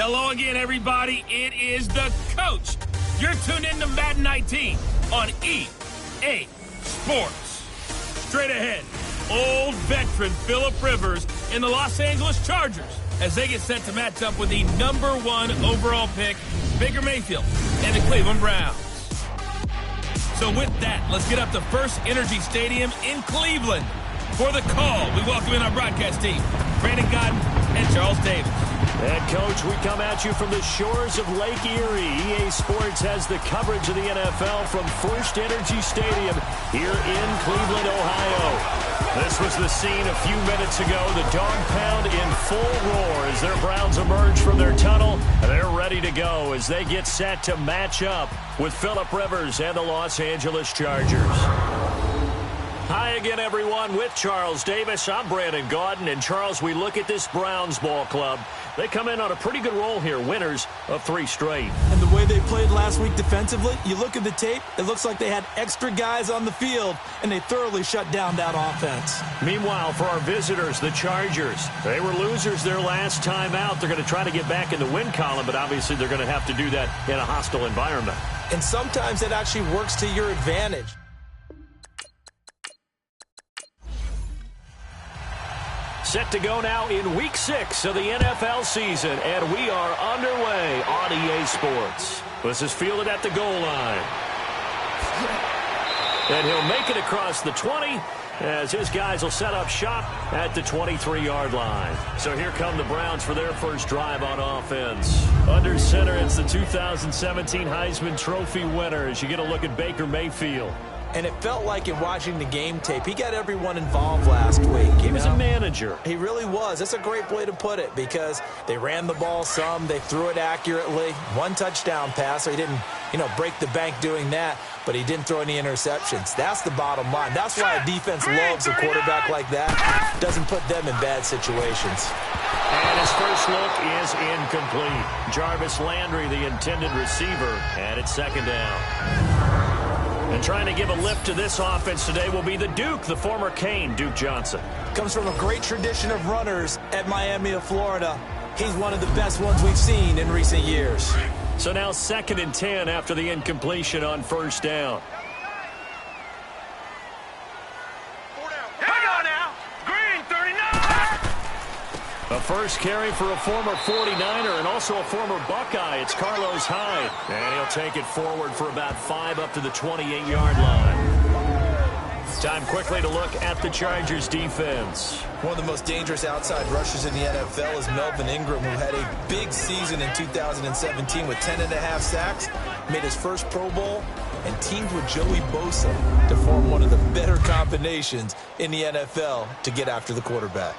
Hello again, everybody. It is the coach. You're tuned in to Madden 19 on EA Sports. Straight ahead, old veteran Phillip Rivers and the Los Angeles Chargers as they get set to match up with the #1 overall pick, Baker Mayfield, and the Cleveland Browns. So with that, let's get up to First Energy Stadium in Cleveland. For the call, we welcome in our broadcast team, Brandon Gaudin and Charles Davis. And, Coach, we come at you from the shores of Lake Erie. EA Sports has the coverage of the NFL from First Energy Stadium here in Cleveland, Ohio. This was the scene a few minutes ago. The dog pound in full roar as their Browns emerge from their tunnel. They're ready to go as they get set to match up with Phillip Rivers and the Los Angeles Chargers. Hi again, everyone, with Charles Davis. I'm Brandon Gaudin. And, Charles, we look at this Browns ball club. They come in on a pretty good roll here, winners of 3 straight. And the way they played last week defensively, you look at the tape, it looks like they had extra guys on the field, and they thoroughly shut down that offense. Meanwhile, for our visitors, the Chargers, they were losers their last time out. They're going to try to get back in the win column, but obviously they're going to have to do that in a hostile environment. And sometimes it actually works to your advantage. Set to go now in Week 6 of the NFL season, and we are underway on EA Sports. This is fielded at the goal line. And he'll make it across the 20 as his guys will set up shop at the 23-yard line. So here come the Browns for their first drive on offense. Under center, it's the 2017 Heisman Trophy winner as you get a look at Baker Mayfield. And it felt like in watching the game tape, he got everyone involved last week. He was a manager. He really was. That's a great way to put it because they ran the ball some, they threw it accurately. 1 touchdown pass, so he didn't, break the bank doing that, but he didn't throw any interceptions. That's the bottom line. That's why a defense loves a quarterback like that. Doesn't put them in bad situations. And his first look is incomplete. Jarvis Landry, the intended receiver, and it's second down. And trying to give a lift to this offense today will be the Duke, the former Cane, Duke Johnson. Comes from a great tradition of runners at Miami of Florida. He's one of the best ones we've seen in recent years. So now 2nd and 10 after the incompletion on first down. A first carry for a former 49er and also a former Buckeye. It's Carlos Hyde. And he'll take it forward for about 5 up to the 28-yard line. Time quickly to look at the Chargers defense. One of the most dangerous outside rushers in the NFL is Melvin Ingram, who had a big season in 2017 with 10.5 sacks, made his first Pro Bowl, and teamed with Joey Bosa to form one of the better combinations in the NFL to get after the quarterback.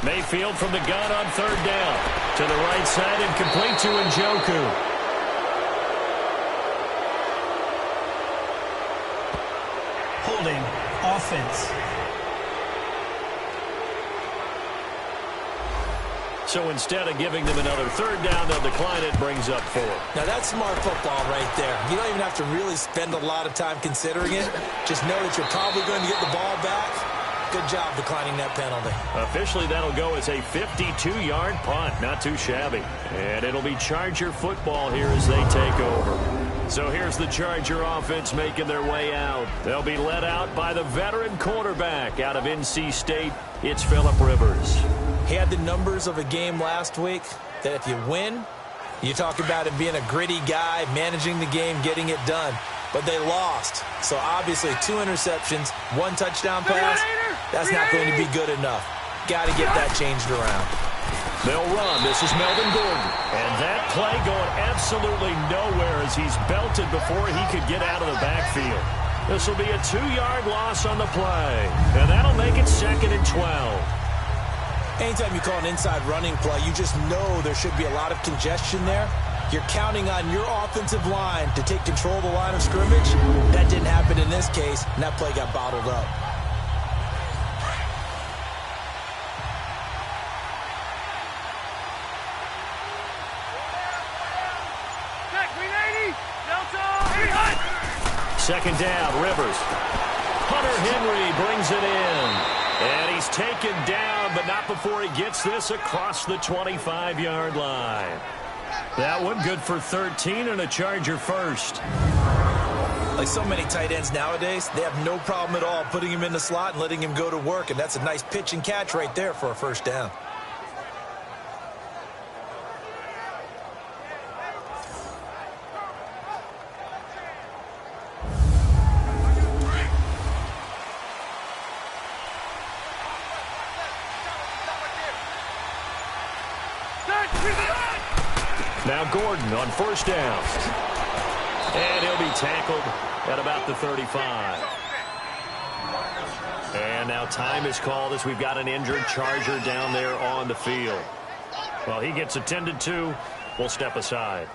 Mayfield from the gun on 3rd down. To the right side and complete to Njoku. Holding offense. So instead of giving them another 3rd down, they'll decline it, brings up 4. Now that's smart football right there. You don't even have to really spend a lot of time considering it. Just know that you're probably going to get the ball back. Good job declining that penalty. Officially, that'll go as a 52-yard punt. Not too shabby. And it'll be Charger football here as they take over. So here's the Charger offense making their way out. They'll be led out by the veteran quarterback out of NC State. It's Phillip Rivers. He had the numbers of a game last week that if you win, you talk about him being a gritty guy, managing the game, getting it done. But they lost. So obviously 2 interceptions, 1 touchdown pass. That's not going to be good enough. Got to get that changed around. They'll run. This is Melvin Gordon. And that play going absolutely nowhere as he's belted before he could get out of the backfield. This will be a 2-yard loss on the play. And that'll make it 2nd and 12. Anytime you call an inside running play, you just know there should be a lot of congestion there. You're counting on your offensive line to take control of the line of scrimmage. That didn't happen in this case, and that play got bottled up. Second down, Rivers. Hunter Henry brings it in. And he's taken down, but not before he gets this across the 25-yard line. That one good for 13 and a Charger first. Like so many tight ends nowadays, they have no problem at all putting him in the slot and letting him go to work. And that's a nice pitch and catch right there for a first down. Now Gordon on first down. And he'll be tackled at about the 35. And now time is called as we've got an injured Charger down there on the field. Well, he gets attended to. We'll step aside.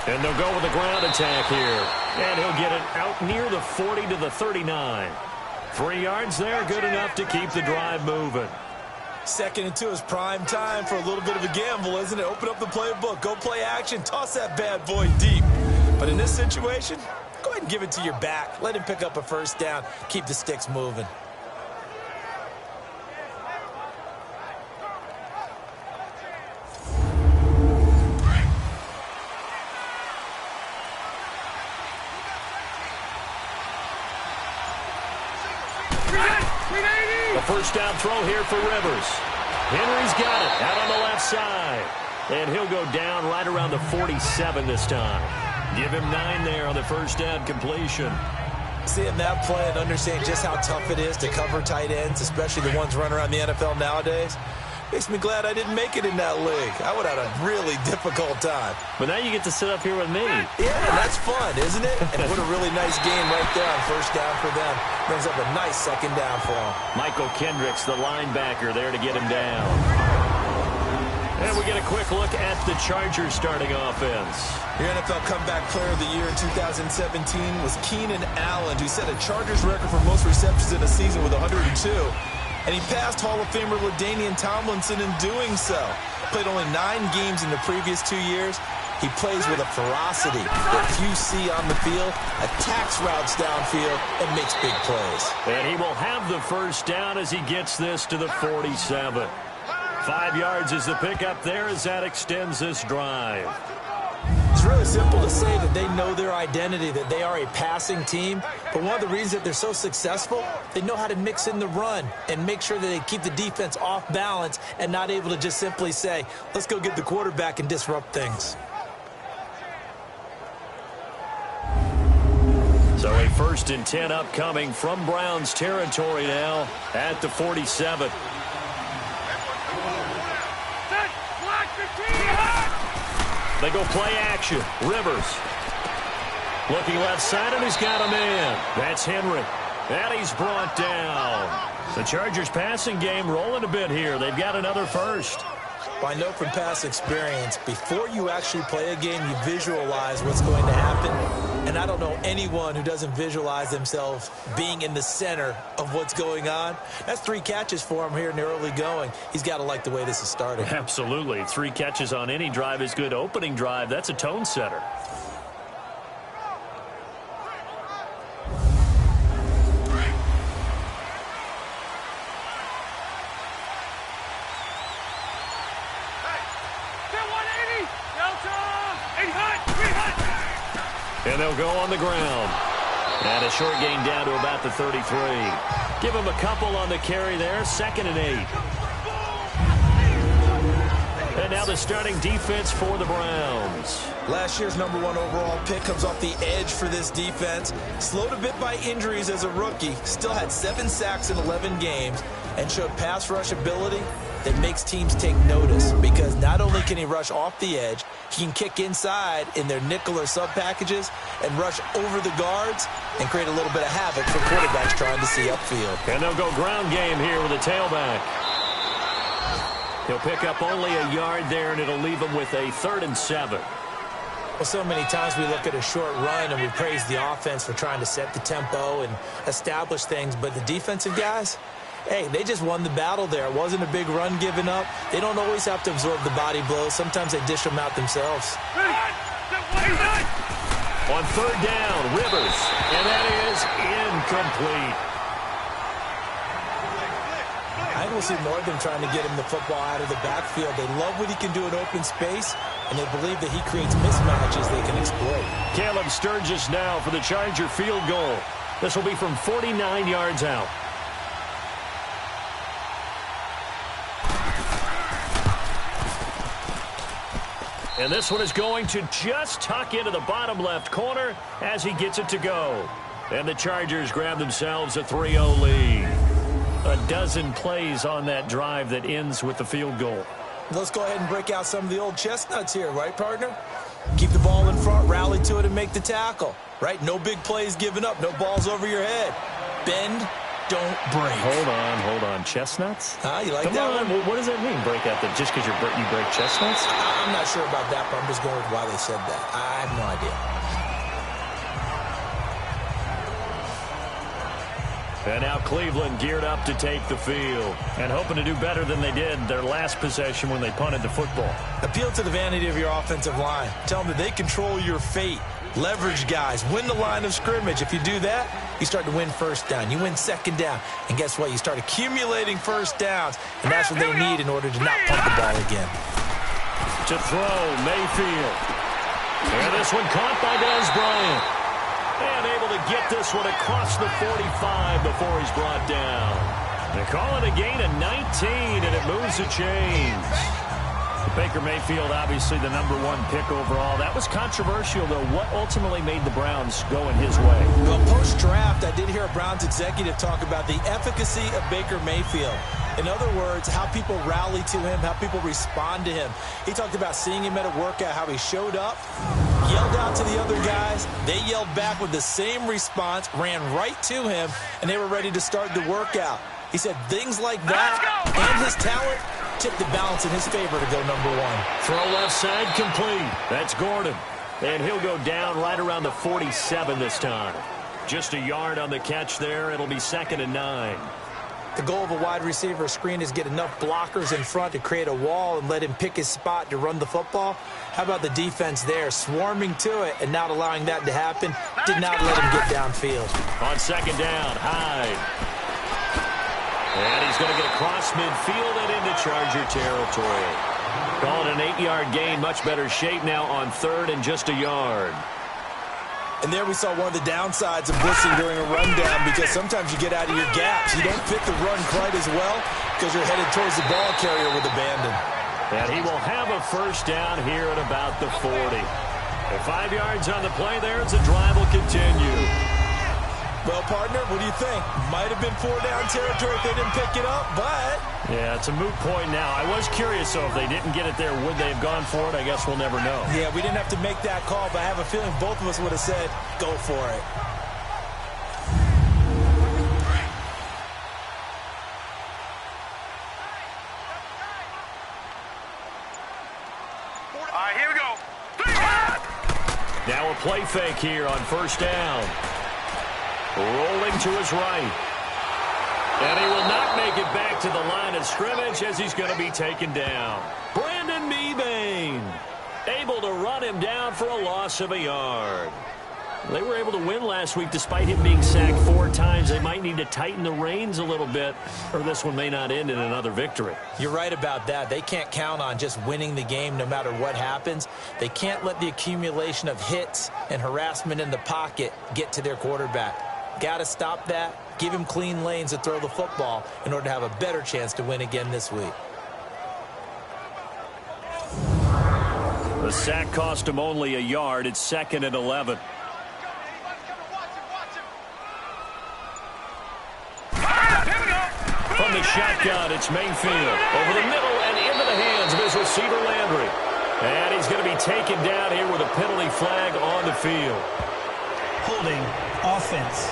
And they'll go with a ground attack here. And he'll get it out near the 40 to the 39. 3 yards there, good enough to keep the drive moving. 2nd and 2 is prime time for a little bit of a gamble, isn't it? Open up the playbook, go play action, toss that bad boy deep. But in this situation, go ahead and give it to your back. Let him pick up a first down. Keep the sticks moving. A first down throw here for Rivers. Henry's got it out on the left side. And he'll go down right around the 47 this time. Give him 9 there on the first down completion. Seeing that play and understanding just how tough it is to cover tight ends, especially the ones running around the NFL nowadays, makes me glad I didn't make it in that league. I would have had a really difficult time. But now you get to sit up here with me. Yeah, that's fun, isn't it? And what a really nice game right there on first down for them. Brings up a nice 2nd down for them. Michael Kendricks, the linebacker, there to get him down. And we get a quick look at the Chargers starting offense. Your NFL Comeback Player of the Year in 2017 was Keenan Allen, who set a Chargers record for most receptions in a season with 102. And he passed Hall of Famer LaDainian Tomlinson in doing so. Played only 9 games in the previous 2 years. He plays with a ferocity that few see on the field, attacks routes downfield, and makes big plays. And he will have the first down as he gets this to the 47. 5 yards is the pickup there as that extends this drive. It's really simple to say that they know their identity, that they are a passing team. But one of the reasons that they're so successful, they know how to mix in the run and make sure that they keep the defense off balance and not able to just simply say, let's go get the quarterback and disrupt things. So a 1st and 10 upcoming from Browns territory now at the 47. They go play action. Rivers looking left side, and he's got a man. That's Henry. And he's brought down. The Chargers passing game rolling a bit here. They've got another first. Well, I know from past experience, before you actually play a game, you visualize what's going to happen. And I don't know anyone who doesn't visualize themselves being in the center of what's going on. That's 3 catches for him here in the early going. He's got to like the way this is starting. Absolutely. 3 catches on any drive is good. Opening drive, that's a tone setter. And they'll go on the ground. And a short gain down to about the 33. Give him a couple on the carry there. 2nd and 8. And now the starting defense for the Browns. Last year's #1 overall pick comes off the edge for this defense. Slowed a bit by injuries as a rookie. Still had 7 sacks in 11 games and showed pass rush ability that makes teams take notice, because not only can he rush off the edge, he can kick inside in their nickel or sub packages and rush over the guards and create a little bit of havoc for quarterbacks trying to see upfield. And they'll go ground game here with a tailback. He'll pick up only a yard there, and it'll leave him with a 3rd and 7. Well, so many times we look at a short run and we praise the offense for trying to set the tempo and establish things, but the defensive guys, hey, they just won the battle there. It wasn't a big run given up. They don't always have to absorb the body blows. Sometimes they dish them out themselves. On 3rd down, Rivers, and that is incomplete. I will see more of them trying to get him the football out of the backfield. They love what he can do in open space, and they believe that he creates mismatches they can exploit. Caleb Sturgis now for the Charger field goal. This will be from 49 yards out. And this one is going to just tuck into the bottom left corner as he gets it to go. And the Chargers grab themselves a 3-0 lead. A dozen plays on that drive that ends with the field goal. Let's go ahead and break out some of the old chestnuts here, right, partner? Keep the ball in front, rally to it, and make the tackle, right? No big plays given up, no balls over your head. Bend, don't break. Hold on. Chestnuts? You like Come that on. one? What does that mean, break out? Just because you break chestnuts? I'm not sure about that, but I'm just going with why they said that. I have no idea. And now Cleveland geared up to take the field and hoping to do better than they did their last possession when they punted the football. Appeal to the vanity of your offensive line. Tell them that they control your fate. Leverage guys. Win the line of scrimmage. If you do that, you start to win first down. You win 2nd down. And guess what? You start accumulating first downs. And that's what they need in order to not punt the ball again. To throw, Mayfield. And this one caught by Dez Bryant. And able to get this one across the 45 before he's brought down. They call it a gain of 19, and it moves the chains. Baker Mayfield, obviously the #1 pick overall. That was controversial, though. What ultimately made the Browns go in his way? Well, post-draft, I did hear a Browns executive talk about the efficacy of Baker Mayfield. In other words, how people rally to him, how people respond to him. He talked about seeing him at a workout, how he showed up, yelled out to the other guys. They yelled back with the same response, ran right to him, and they were ready to start the workout. He said things like that and his talent tipped the balance in his favor to go #1. Throw left side complete. That's Gordon. And he'll go down right around the 47 this time. Just a yard on the catch there. It'll be 2nd and 9. The goal of a wide receiver screen is get enough blockers in front to create a wall and let him pick his spot to run the football. How about the defense there, swarming to it and not allowing that to happen? Did not let him get downfield. On 2nd down, Hyde. And he's going to get across midfield and into Charger territory. Call it an 8-yard gain. Much better shape now on 3rd and just a yard. And there we saw one of the downsides of blitzing during a rundown, because sometimes you get out of your gaps. You don't fit the run quite as well because you're headed towards the ball carrier with abandon. And he will have a first down here at about the 40. And 5 yards on the play there as the drive will continue. Well, partner, what do you think? Might have been 4-down territory if they didn't pick it up, but... Yeah, it's a moot point now. I was curious, though, if they didn't get it there, would they have gone for it? I guess we'll never know. Yeah, we didn't have to make that call, but I have a feeling both of us would have said, go for it. All right, here we go. Now a play fake here on 1st down. Rolling to his right. And he will not make it back to the line of scrimmage as he's going to be taken down. Brandon Mebane able to run him down for a loss of a yard. They were able to win last week despite him being sacked 4 times. They might need to tighten the reins a little bit, or this one may not end in another victory. You're right about that. They can't count on just winning the game no matter what happens. They can't let the accumulation of hits and harassment in the pocket get to their quarterback. Got to stop that. Give him clean lanes to throw the football in order to have a better chance to win again this week. The sack cost him only a yard. It's 2nd and 11. From the shotgun, it's Mayfield. Over the middle and into the hands of his receiver, Landry. And he's going to be taken down here with a penalty flag on the field. Holding offense.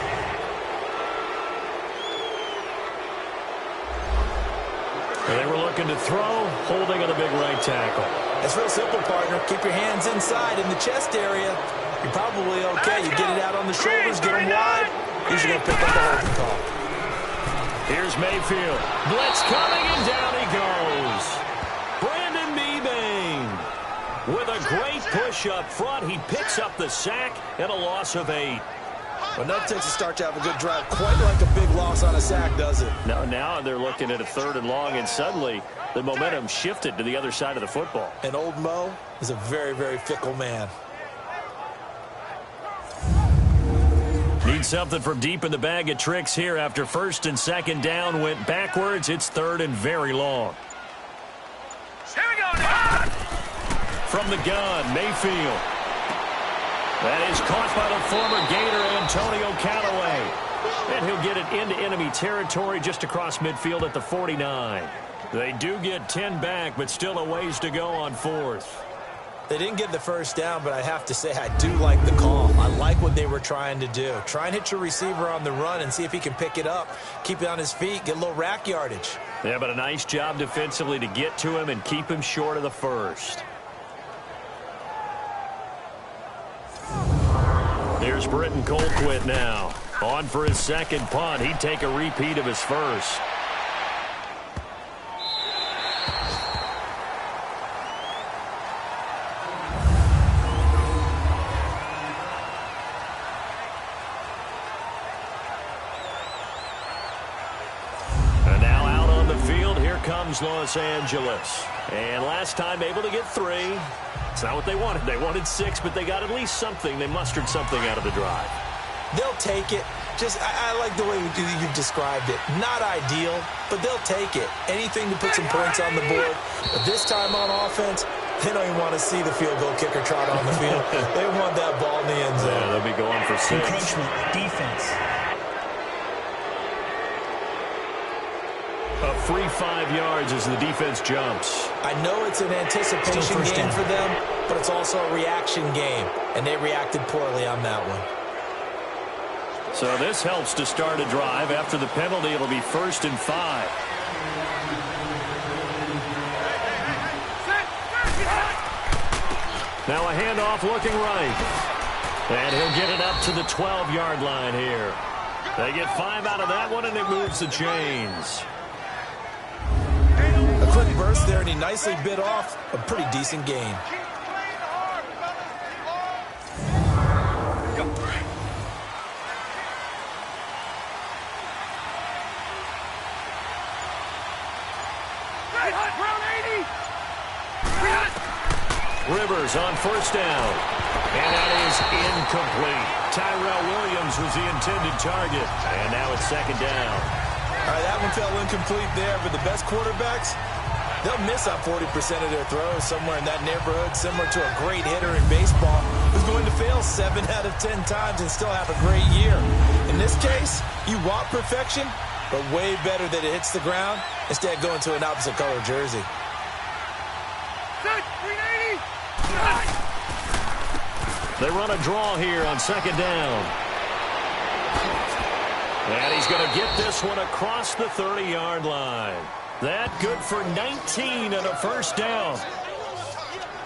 They were looking to throw, holding on the big right tackle. It's real simple, partner. Keep your hands inside in the chest area. You're probably okay. You get it out on the shoulders, get them wide. Usually going to pick up the holding call. Here's Mayfield. Blitz coming, and down he goes. Brandon Mebane with a great push up front. He picks up the sack and a loss of 8. Well, nothing takes a start to have a good drive. Quite like a big loss on a sack, does it? Now they're looking at a 3rd and long, and suddenly the momentum shifted to the other side of the football. And old Mo is a very, very fickle man. Need something from deep in the bag of tricks here after 1st and 2nd down went backwards. It's 3rd and very long. Here we go now. From the gun, Mayfield. That is caught by the former Gator, Antonio Callaway. And he'll get it into enemy territory just across midfield at the 49. They do get 10 back, but still a ways to go on 4th. They didn't get the 1st down, but I have to say I do like the call. I like what they were trying to do. Try and hit your receiver on the run and see if he can pick it up. Keep it on his feet, get a little rack yardage. Yeah, but a nice job defensively to get to him and keep him short of the 1st. Here's Britton Colquitt now. On for his 2nd punt. He'd take a repeat of his 1st. And now out on the field, here comes Los Angeles. And last time able to get 3. It's not what they wanted. They wanted 6, but they got at least something. They mustered something out of the drive. They'll take it. I like the way you've described it. Not ideal, but they'll take it. Anything to put some points on the board. But this time on offense, they don't even want to see the field goal kicker trot on the field. They want that ball in the end zone. Yeah, they'll be going for 6. Encroachment, defense. A free 5 yards as the defense jumps. I know it's an anticipation game for them, but it's also a reaction game, and they reacted poorly on that one. So this helps to start a drive. After the penalty, it'll be 1st and 5. Now a handoff looking right. And he'll get it up to the 12-yard line here. They get 5 out of that one, and it moves the chains. A quick burst there, and he nicely bit off a pretty decent gain. Rivers on 1st down. And that is incomplete. Tyrell Williams was the intended target. And now it's 2nd down. All right, that one fell incomplete there, but the best quarterbacks, they'll miss out 40% of their throws somewhere in that neighborhood, similar to a great hitter in baseball who's going to fail 7 out of 10 times and still have a great year. In this case, you want perfection, but way better that it hits the ground instead of going to an opposite color jersey. They run a draw here on 2nd down. And he's going to get this one across the 30-yard line. That good for 19 and a 1st down.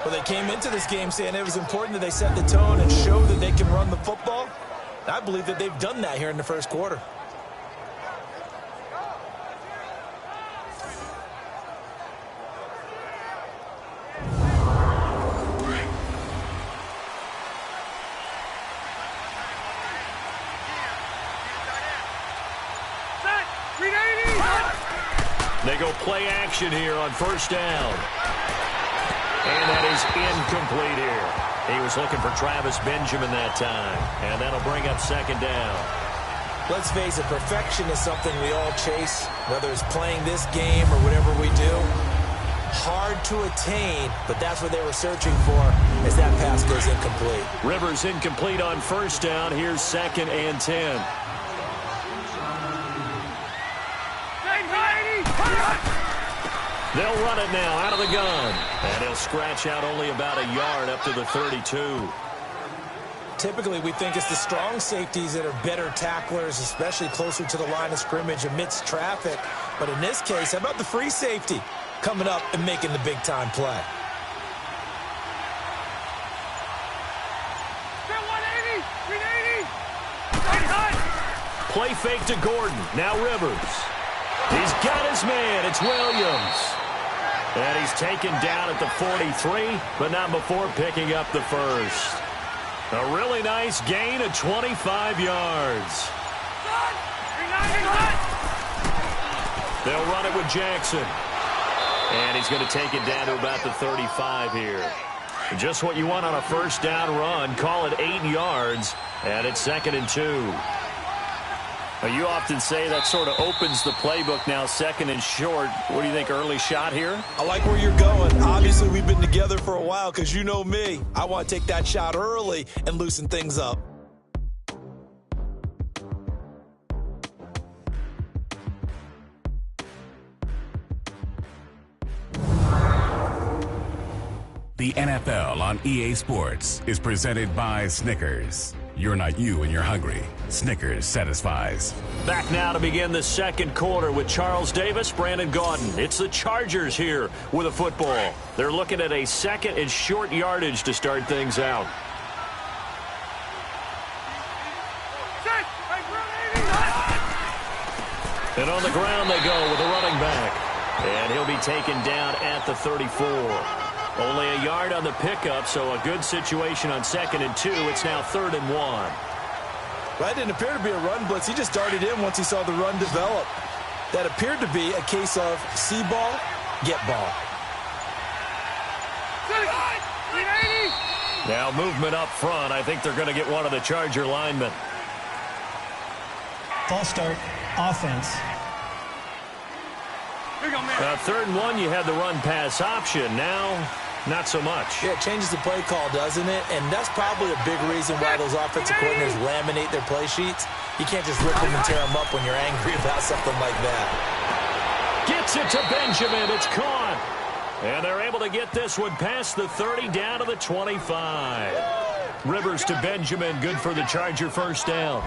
Well, they came into this game saying it was important that they set the tone and show that they can run the football. I believe that they've done that here in the 1st quarter. They go play action here on 1st down. And that is incomplete here. He was looking for Travis Benjamin that time. And that'll bring up 2nd down. Let's face it, perfection is something we all chase, whether it's playing this game or whatever we do. Hard to attain, but that's what they were searching for as that pass goes incomplete. Rivers incomplete on 1st down. Here's 2nd and 10. They'll run it now out of the gun. And he'll scratch out only about a yard up to the 32. Typically, we think it's the strong safeties that are better tacklers, especially closer to the line of scrimmage amidst traffic. But in this case, how about the free safety coming up and making the big-time play? Play fake to Gordon. Now Rivers. He's got his man. It's Williams. And he's taken down at the 43, but not before picking up the first. A really nice gain of 25 yards. They'll run it with Jackson. And he's going to take it down to about the 35 here. Just what you want on a first down run. Call it 8 yards, and it's 2nd and 2. You often say that sort of opens the playbook now, 2nd and short. What do you think, early shot here? I like where you're going. Obviously, we've been together for a while because you know me. I want to take that shot early and loosen things up. The NFL on EA Sports is presented by Snickers. You're not you when you're hungry. Snickers satisfies. Back now to begin the second quarter with Charles Davis, Brandon Gaudin. It's the Chargers here with a football. They're looking at a 2nd and short yardage to start things out. And on the ground they go with a running back. And he'll be taken down at the 34. Only a yard on the pickup, so a good situation on 2nd and 2. It's now 3rd and 1. That didn't appear to be a run blitz. He just darted in once he saw the run develop. That appeared to be a case of see ball, get ball. Now movement up front. I think they're going to get one of the Charger linemen. False start, offense. 3rd and 1, you had the run-pass option. Now, not so much. Yeah, it changes the play call, doesn't it? And that's probably a big reason why those offensive coordinators laminate their play sheets. You can't just rip them and tear them up when you're angry about something like that. Gets it to Benjamin. It's caught. And they're able to get this one past the 30 down to the 25. Rivers to Benjamin. Good for the Charger first down.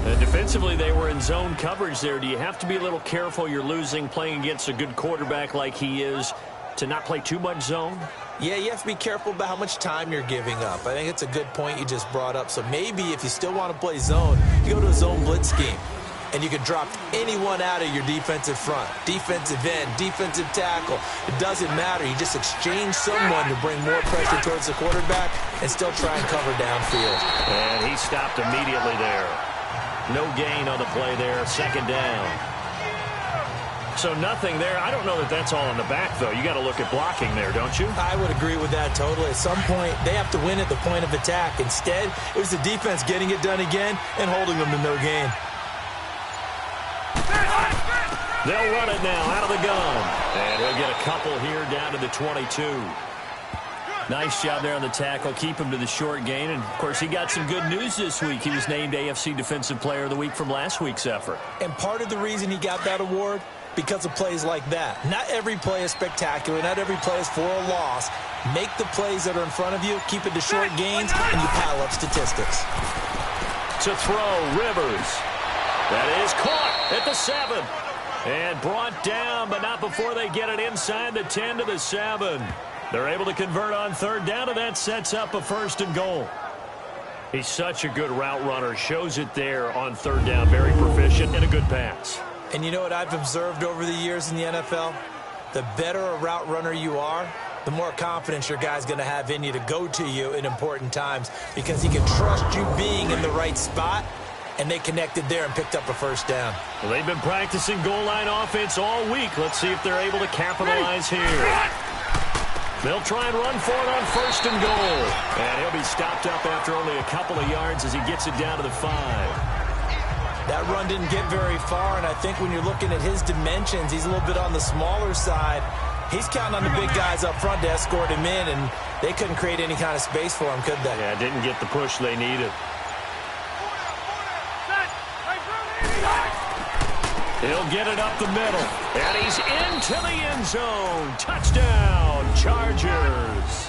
And defensively, they were in zone coverage there. Do you have to be a little careful? You're losing playing against a good quarterback like he is to not play too much zone? Yeah, you have to be careful about how much time you're giving up. I think it's a good point you just brought up. So maybe if you still want to play zone, you go to a zone blitz scheme. And you can drop anyone out of your defensive front. Defensive end, defensive tackle. It doesn't matter. You just exchange someone to bring more pressure towards the quarterback and still try and cover downfield. And he stopped immediately there. No gain on the play there, 2nd down. So nothing there. I don't know that that's all in the back, though. You got to look at blocking there, don't you? I would agree with that totally. At some point, they have to win at the point of attack. Instead, it was the defense getting it done again and holding them to no gain. They'll run it now out of the gun. And he'll get a couple here down to the 22. Nice job there on the tackle. Keep him to the short gain. And, of course, he got some good news this week. He was named AFC Defensive Player of the Week from last week's effort. And part of the reason he got that award, because of plays like that. Not every play is spectacular. Not every play is for a loss. Make the plays that are in front of you, keep it to short gains, and you pile up statistics. To throw, Rivers. That is caught at the 7. And brought down, but not before they get it inside the 10 to the 7. They're able to convert on 3rd down, and that sets up a 1st and goal. He's such a good route runner. Shows it there on 3rd down. Very proficient and a good pass. And you know what I've observed over the years in the NFL? The better a route runner you are, the more confidence your guy's going to have in you to go to you in important times because he can trust you being in the right spot. And they connected there and picked up a 1st down. Well, they've been practicing goal line offense all week. Let's see if they're able to capitalize here. They'll try and run for it on 1st and goal. And he'll be stopped up after only a couple of yards as he gets it down to the 5. That run didn't get very far, and I think when you're looking at his dimensions, he's a little bit on the smaller side. He's counting on the big guys up front to escort him in, and they couldn't create any kind of space for him, could they? Yeah, didn't get the push they needed. He'll get it up the middle, and he's into the end zone. Touchdown, Chargers.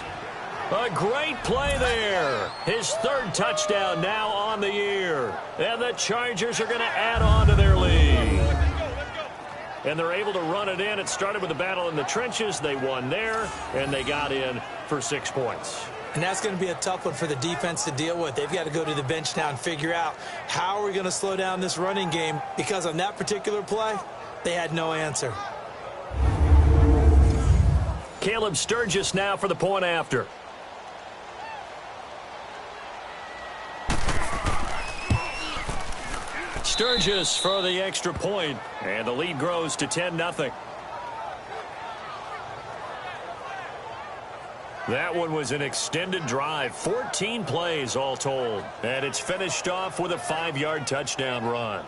A great play there. His third touchdown now on the year. And the Chargers are going to add on to their lead. And they're able to run it in. It started with a battle in the trenches. They won there, and they got in for 6 points. And that's going to be a tough one for the defense to deal with. They've got to go to the bench now and figure out how are we going to slow down this running game, because on that particular play, they had no answer. Caleb Sturgis now for the point after. Sturgis for the extra point, and the lead grows to 10-0. That one was an extended drive, 14 plays all told, and it's finished off with a 5-yard touchdown run.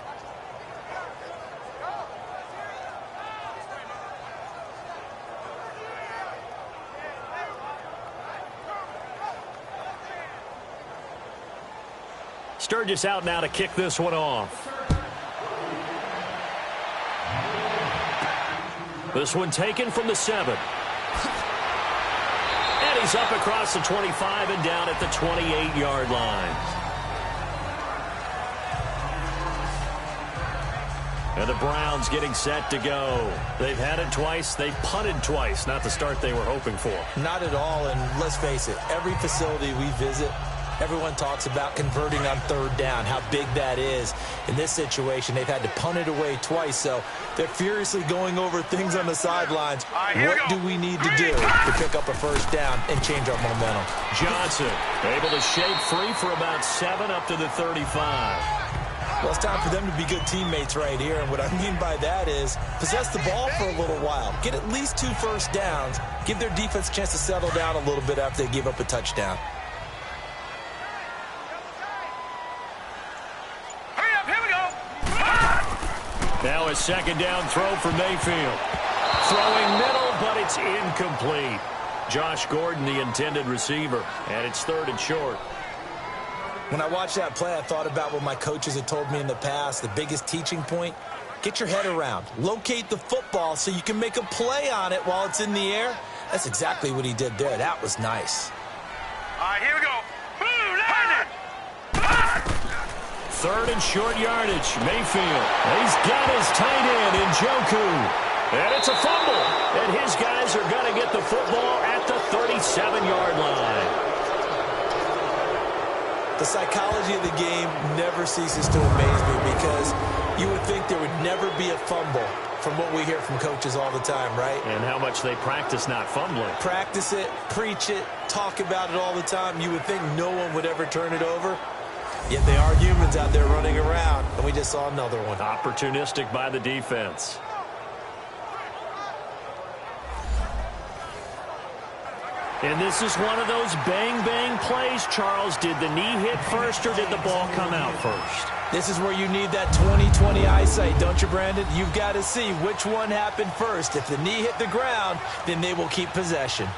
Sturgis out now to kick this one off. This one taken from the 7. And he's up across the 25 and down at the 28-yard line. And the Browns getting set to go. They've had it twice. They've punted twice. Not the start they were hoping for. Not at all, and let's face it, every facility we visit, everyone talks about converting on third down, how big that is. In this situation, they've had to punt it away twice, so they're furiously going over things on the sidelines. What do we need to do to pick up a first down and change our momentum? Johnson able to shake free for about 7 up to the 35. Well, it's time for them to be good teammates right here, and what I mean by that is possess the ball for a little while. Get at least 2 first downs. Give their defense a chance to settle down a little bit after they give up a touchdown. Now a second down throw for Mayfield. Throwing middle, but it's incomplete. Josh Gordon, the intended receiver, and it's 3rd and short. When I watched that play, I thought about what my coaches had told me in the past. The biggest teaching point, get your head around. Locate the football so you can make a play on it while it's in the air. That's exactly what he did there. That was nice. All right, here we go. 3rd and short yardage. Mayfield. He's got his tight end in Njoku. And it's a fumble. And his guys are going to get the football at the 37-yard line. The psychology of the game never ceases to amaze me, because you would think there would never be a fumble from what we hear from coaches all the time, right? And how much they practice not fumbling. Practice it, preach it, talk about it all the time. You would think no one would ever turn it over. Yet they are humans out there running around, and we just saw another one. Opportunistic by the defense. And this is one of those bang-bang plays, Charles. Did the knee hit first, or did the ball come out first? This is where you need that 20/20 eyesight, don't you, Brandon? You've got to see which one happened first. If the knee hit the ground, then they will keep possession.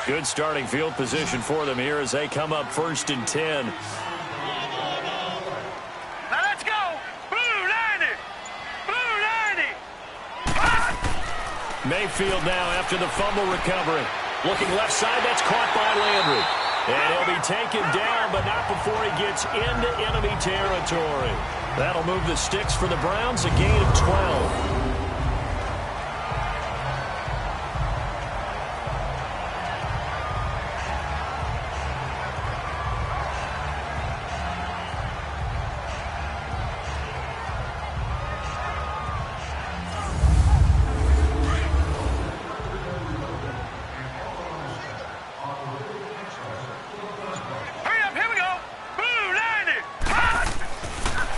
Good starting field position for them here as they come up 1st and 10. Now let's go. Blue 90. Blue 90. Mayfield now after the fumble recovery. Looking left side, that's caught by Landry. And he'll be taken down, but not before he gets into enemy territory. That'll move the sticks for the Browns, a gain of 12.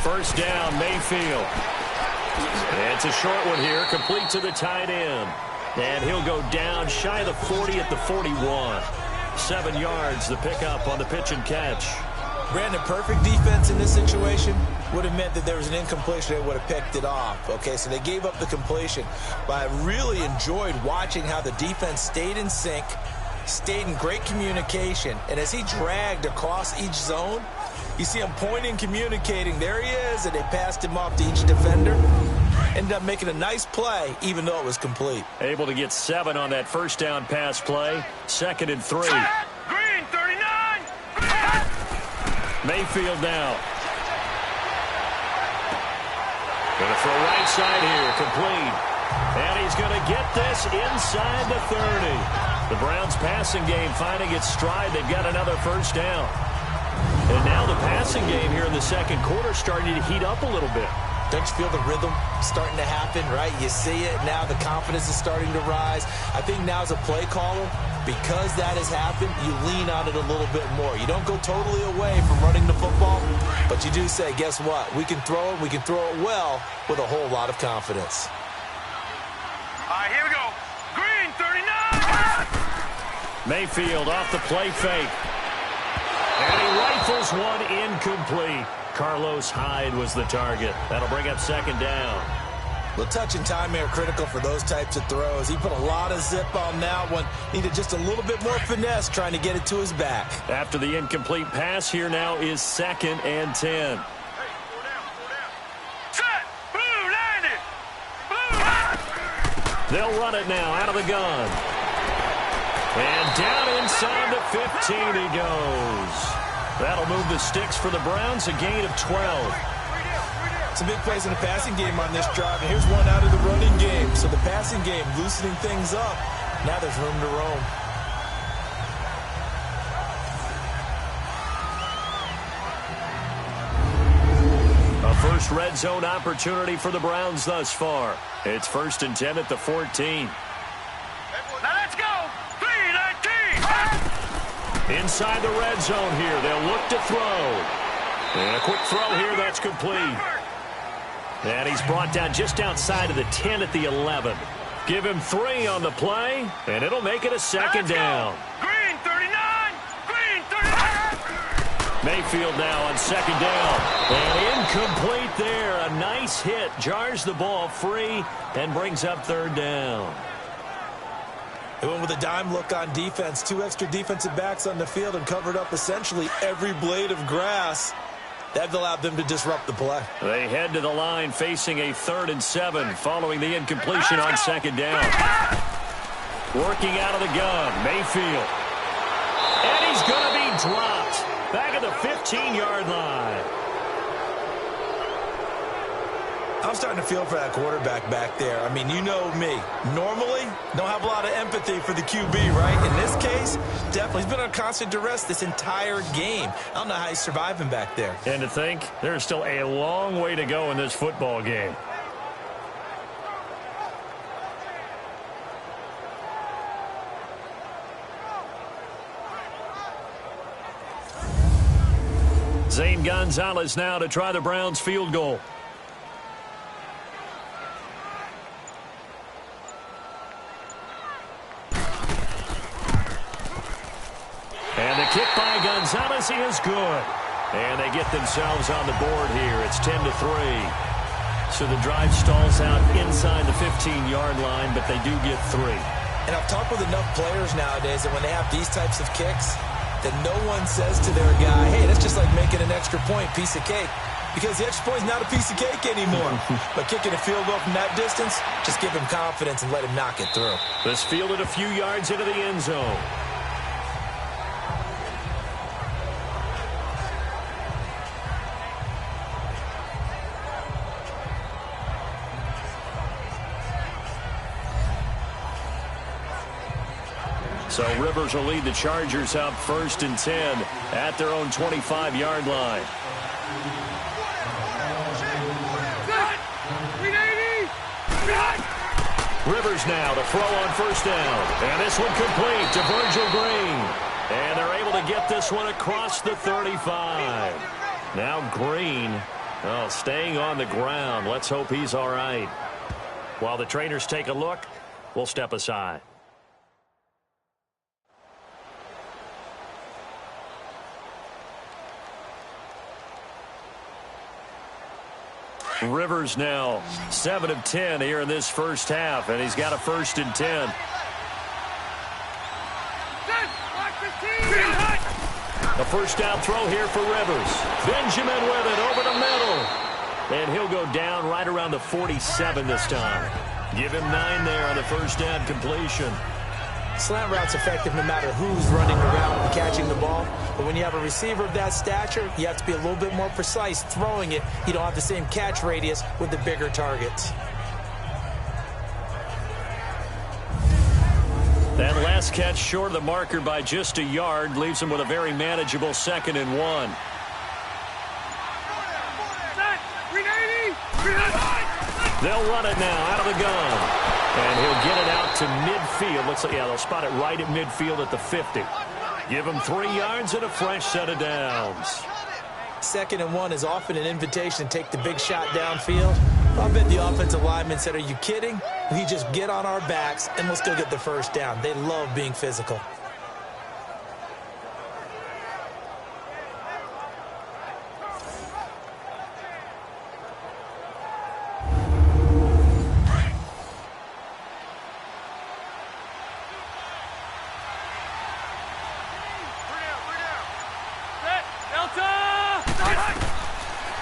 First down, Mayfield. It's a short one here, complete to the tight end. And he'll go down shy of the 40 at the 41. 7 yards, the pickup on the pitch and catch. Brandon, perfect defense in this situation would have meant that there was an incompletion. They would have picked it off. Okay, so they gave up the completion. But I really enjoyed watching how the defense stayed in sync, stayed in great communication. And as he dragged across each zone, you see him pointing, communicating. There he is, and they passed him off to each defender. Ended up making a nice play, even though it was complete. Able to get 7 on that first down pass play. 2nd and 3. Green, 39. Mayfield now. Going to throw right side here, complete. And he's going to get this inside the 30. The Browns passing game finding its stride. They've got another first down. And now the passing game here in the second quarter starting to heat up a little bit. Don't you feel the rhythm starting to happen, right? You see it now. The confidence is starting to rise. I think now as a play caller, because that has happened, you lean on it a little bit more. You don't go totally away from running the football, but you do say, guess what? We can throw it. We can throw it well with a whole lot of confidence. All right, here we go. Green, 39. Mayfield off the play fake. And he rifles one incomplete. Carlos Hyde was the target. That'll bring up 2nd down. A little touch and time here critical for those types of throws. He put a lot of zip on that one. Needed just a little bit more finesse trying to get it to his back. After the incomplete pass, here now is 2nd and 10. Set. Blue, landed. Blue. They'll run it now out of the gun. And down inside the 15 he goes. That'll move the sticks for the Browns, a gain of 12. Some big plays in the passing game on this drive, and here's one out of the running game. So the passing game loosening things up. Now there's room to roam. A first red zone opportunity for the Browns thus far. It's 1st and 10 at the 14. Now let's go. 3-19. Inside the red zone here. They'll look to throw. And a quick throw here. That's complete. And he's brought down just outside of the 10 at the 11. Give him 3 on the play, and it'll make it a 2nd down. Green, 39. Green, 39. Mayfield now on 2nd down. And incomplete there. A nice hit. Jars the ball free and brings up 3rd down. They went with a dime look on defense. 2 extra defensive backs on the field and covered up essentially every blade of grass. That allowed them to disrupt the play. They head to the line facing a 3rd and 7 following the incompletion on 2nd down. Working out of the gun, Mayfield. And he's going to be dropped back at the 15-yard line. I'm starting to feel for that quarterback back there. I mean, you know me. Normally, don't have a lot of empathy for the QB, right? In this case, definitely. He's been on constant duress this entire game. I don't know how he's surviving back there. And to think, there's still a long way to go in this football game. Zane Gonzalez now to try the Browns field goal. And the kick by Gonzalez is good. And they get themselves on the board here. It's 10-3. So the drive stalls out inside the 15-yard line, but they do get 3. And I've talked with enough players nowadays that when they have these types of kicks, that no one says to their guy, hey, that's just like making an extra point, piece of cake. Because the extra point is not a piece of cake anymore. But kicking a field goal from that distance, just give him confidence and let him knock it through. This fielded a few yards into the end zone. So Rivers will lead the Chargers out 1st and 10 at their own 25-yard line. Rivers now to throw on 1st down. And this one complete to Virgil Green. And they're able to get this one across the 35. Now Green, staying on the ground. Let's hope he's all right. While the trainers take a look, we'll step aside. Rivers now 7 of 10 here in this first half, and he's got a 1st and 10. first down throw here for Rivers. Benjamin with it over the middle. And he'll go down right around the 47 this time. Give him 9 there on the first down completion. Slant route's effective no matter who's running around and catching the ball. But when you have a receiver of that stature, you have to be a little bit more precise throwing it. You don't have the same catch radius with the bigger targets. That last catch short of the marker by just a yard leaves him with a very manageable 2nd and 1. They'll run it now out of the gun. And he'll get it out to midfield. Looks like, yeah, they'll spot it right at midfield at the 50. Give him 3 yards and a fresh set of downs. 2nd and 1 is often an invitation to take the big shot downfield. I bet the offensive lineman said, are you kidding? We just get on our backs and let's go get the first down. They love being physical.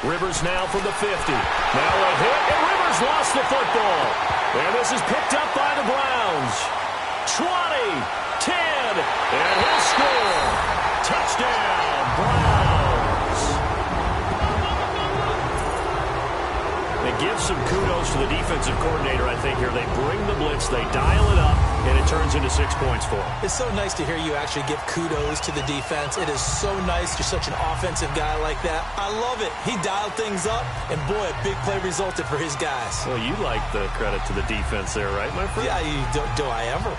Rivers now from the 50. Now a hit, and Rivers lost the football. And this is picked up by the Browns. 20, 10, and he'll score. Touchdown, Browns. They give some kudos to the defensive coordinator, I think, here. They bring the blitz, they dial it up, and it turns into 6 points for them. It's so nice to hear you actually give kudos to the defense. It is so nice. You're such an offensive guy like that. I love it. He dialed things up, and boy, a big play resulted for his guys. Well, you like the credit to the defense there, right, my friend? Yeah, do I ever?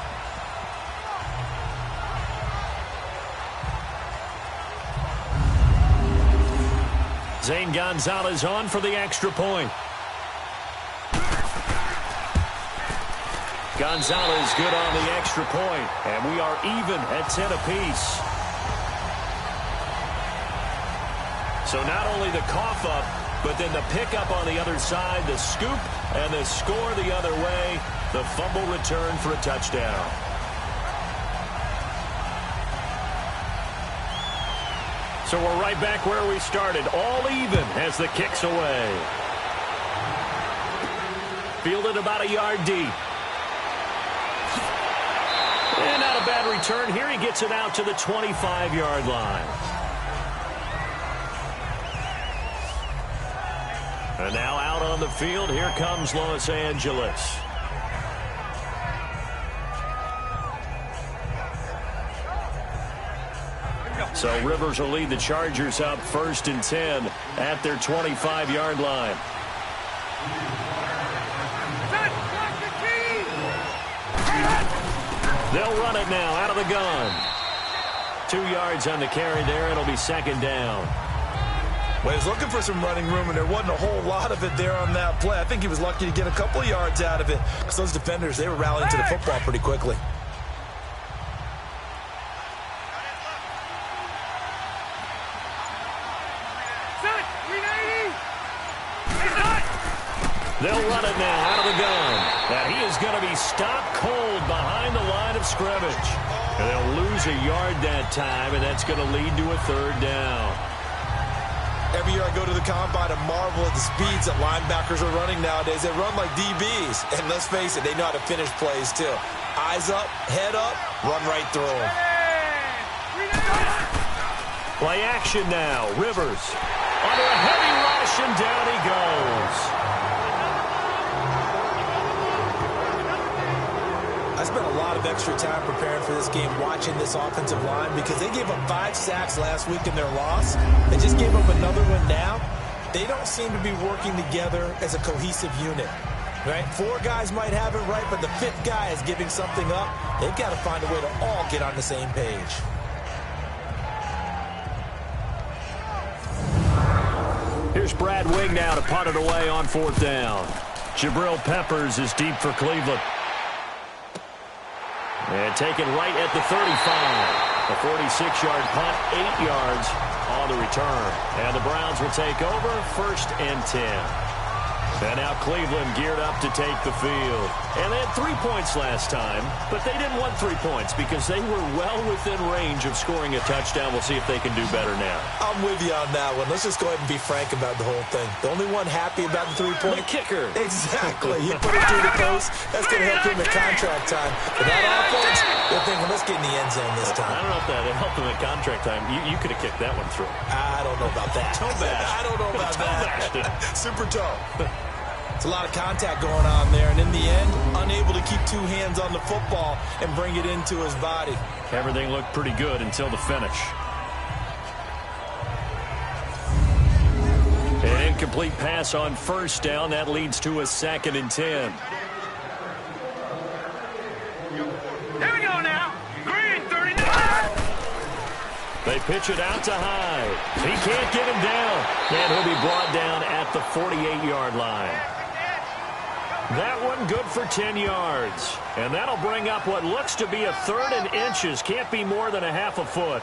Zane Gonzalez on for the extra point. Gonzalez good on the extra point, and we are even at 10 apiece. So not only the cough up, but then the pickup on the other side, the scoop, and the score the other way, the fumble return for a touchdown. So we're right back where we started, all even as the kick's away. Fielded about a yard deep. And not a bad return here. He gets it out to the 25-yard line. And now out on the field, here comes Los Angeles. So Rivers will lead the Chargers up 1st and 10 at their 25-yard line. They'll run it now out of the gun. 2 yards on the carry there. It'll be 2nd down. Well, he was looking for some running room, and there wasn't a whole lot of it there on that play. I think he was lucky to get a couple of yards out of it because those defenders, they were rallying to the football pretty quickly. They'll run it now out of the gun. And he is going to be stopped cold behind the line of scrimmage. And they'll lose a yard that time, and that's going to lead to a 3rd down. Every year I go to the combine and marvel at the speeds that linebackers are running nowadays. They run like DBs. And let's face it, they know how to finish plays too. Eyes up, head up, run right through them. Play action now. Rivers under a heavy rush, and down he goes. I spent a lot of extra time preparing for this game, watching this offensive line, because they gave up 5 sacks last week in their loss. They just gave up another one now. They don't seem to be working together as a cohesive unit. Right? 4 guys might have it right, but the 5th guy is giving something up. They've got to find a way to all get on the same page. Here's Brad Wing now to punt it away on 4th down. Jabril Peppers is deep for Cleveland. And taken right at the 35. A 46-yard punt, 8 yards on the return. And the Browns will take over 1st and 10. And now Cleveland geared up to take the field. And they had 3 points last time, but they didn't want 3 points because they were well within range of scoring a touchdown. We'll see if they can do better now. I'm with you on that one. Let's just go ahead and be frank about the whole thing. The only one happy about the 3-point? The kicker. Exactly. You put it through the post. That's going to help him at contract time. For that offense, they're thinking, let's get in the end zone this time. I don't know if that helped him at contract time. You could have kicked that one through. I don't know about that. Toe bash. I don't know about that. Super toe. It's a lot of contact going on there, and in the end, unable to keep 2 hands on the football and bring it into his body. Everything looked pretty good until the finish. An incomplete pass on first down. That leads to a 2nd and 10. Here we go now. Green, 39. They pitch it out to Hyde. He can't get him down. And he'll be brought down at the 48-yard line. That one good for 10 yards. And that'll bring up what looks to be a 3rd and inches. Can't be more than a half a foot.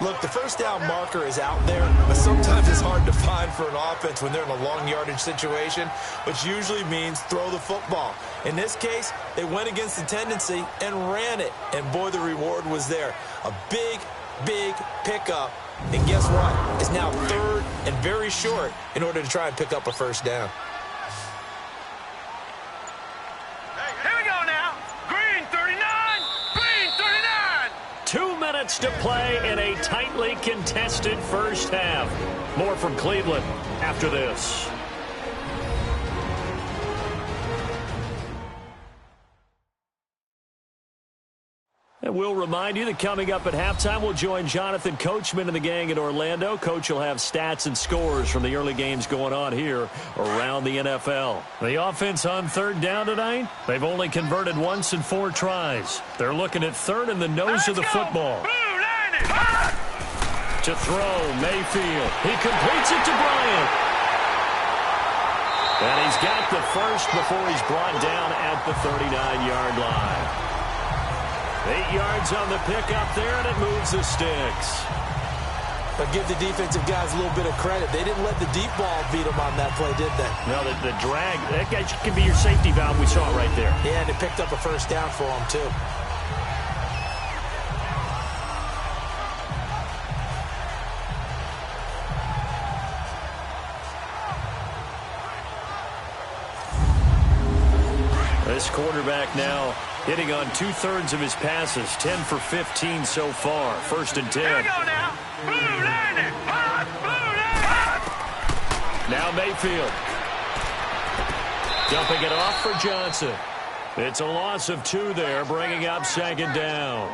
Look, the first down marker is out there, but sometimes it's hard to find for an offense when they're in a long yardage situation, which usually means throw the football. In this case, they went against the tendency and ran it. And boy, the reward was there. A big pickup. And guess what? It's now 3rd and very short in order to try and pick up a first down. Here we go now. Green, 39. Green, 39. 2 minutes to play in a tightly contested first half. More from Cleveland after this. And we'll remind you that coming up at halftime, we'll join Jonathan Coachman and the gang in Orlando. Coach will have stats and scores from the early games going on here around the NFL. The offense on 3rd down tonight, they've only converted once in 4 tries. They're looking at 3rd in the nose of the football. To throw, Mayfield. He completes it to Bryant. And he's got the first before he's brought down at the 39-yard line. 8 yards on the pickup there, and it moves the sticks. But give the defensive guys a little bit of credit. They didn't let the deep ball beat them on that play, did they? No, the drag, that guy can be your safety valve. We saw it right there. Yeah, and they picked up a first down for them, too. This quarterback now hitting on 2/3 of his passes, 10 for 15 so far. 1st and 10. Here we go now. Blue landing. Hot, blue landing. Now Mayfield. Dumping it off for Johnson. It's a loss of 2 there, bringing up 2nd down.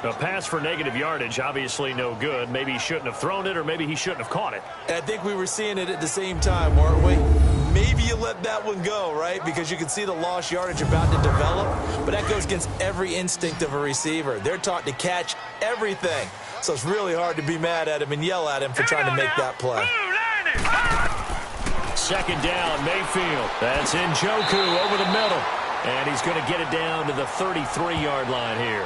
A pass for negative yardage, obviously no good. Maybe he shouldn't have thrown it, or maybe he shouldn't have caught it. And I think we were seeing it at the same time, weren't we? Maybe you let that one go, right? Because you can see the lost yardage about to develop. But that goes against every instinct of a receiver. They're taught to catch everything. So it's really hard to be mad at him and yell at him for trying to make that play. 2nd down, Mayfield. That's Njoku over the middle. And he's going to get it down to the 33-yard line here.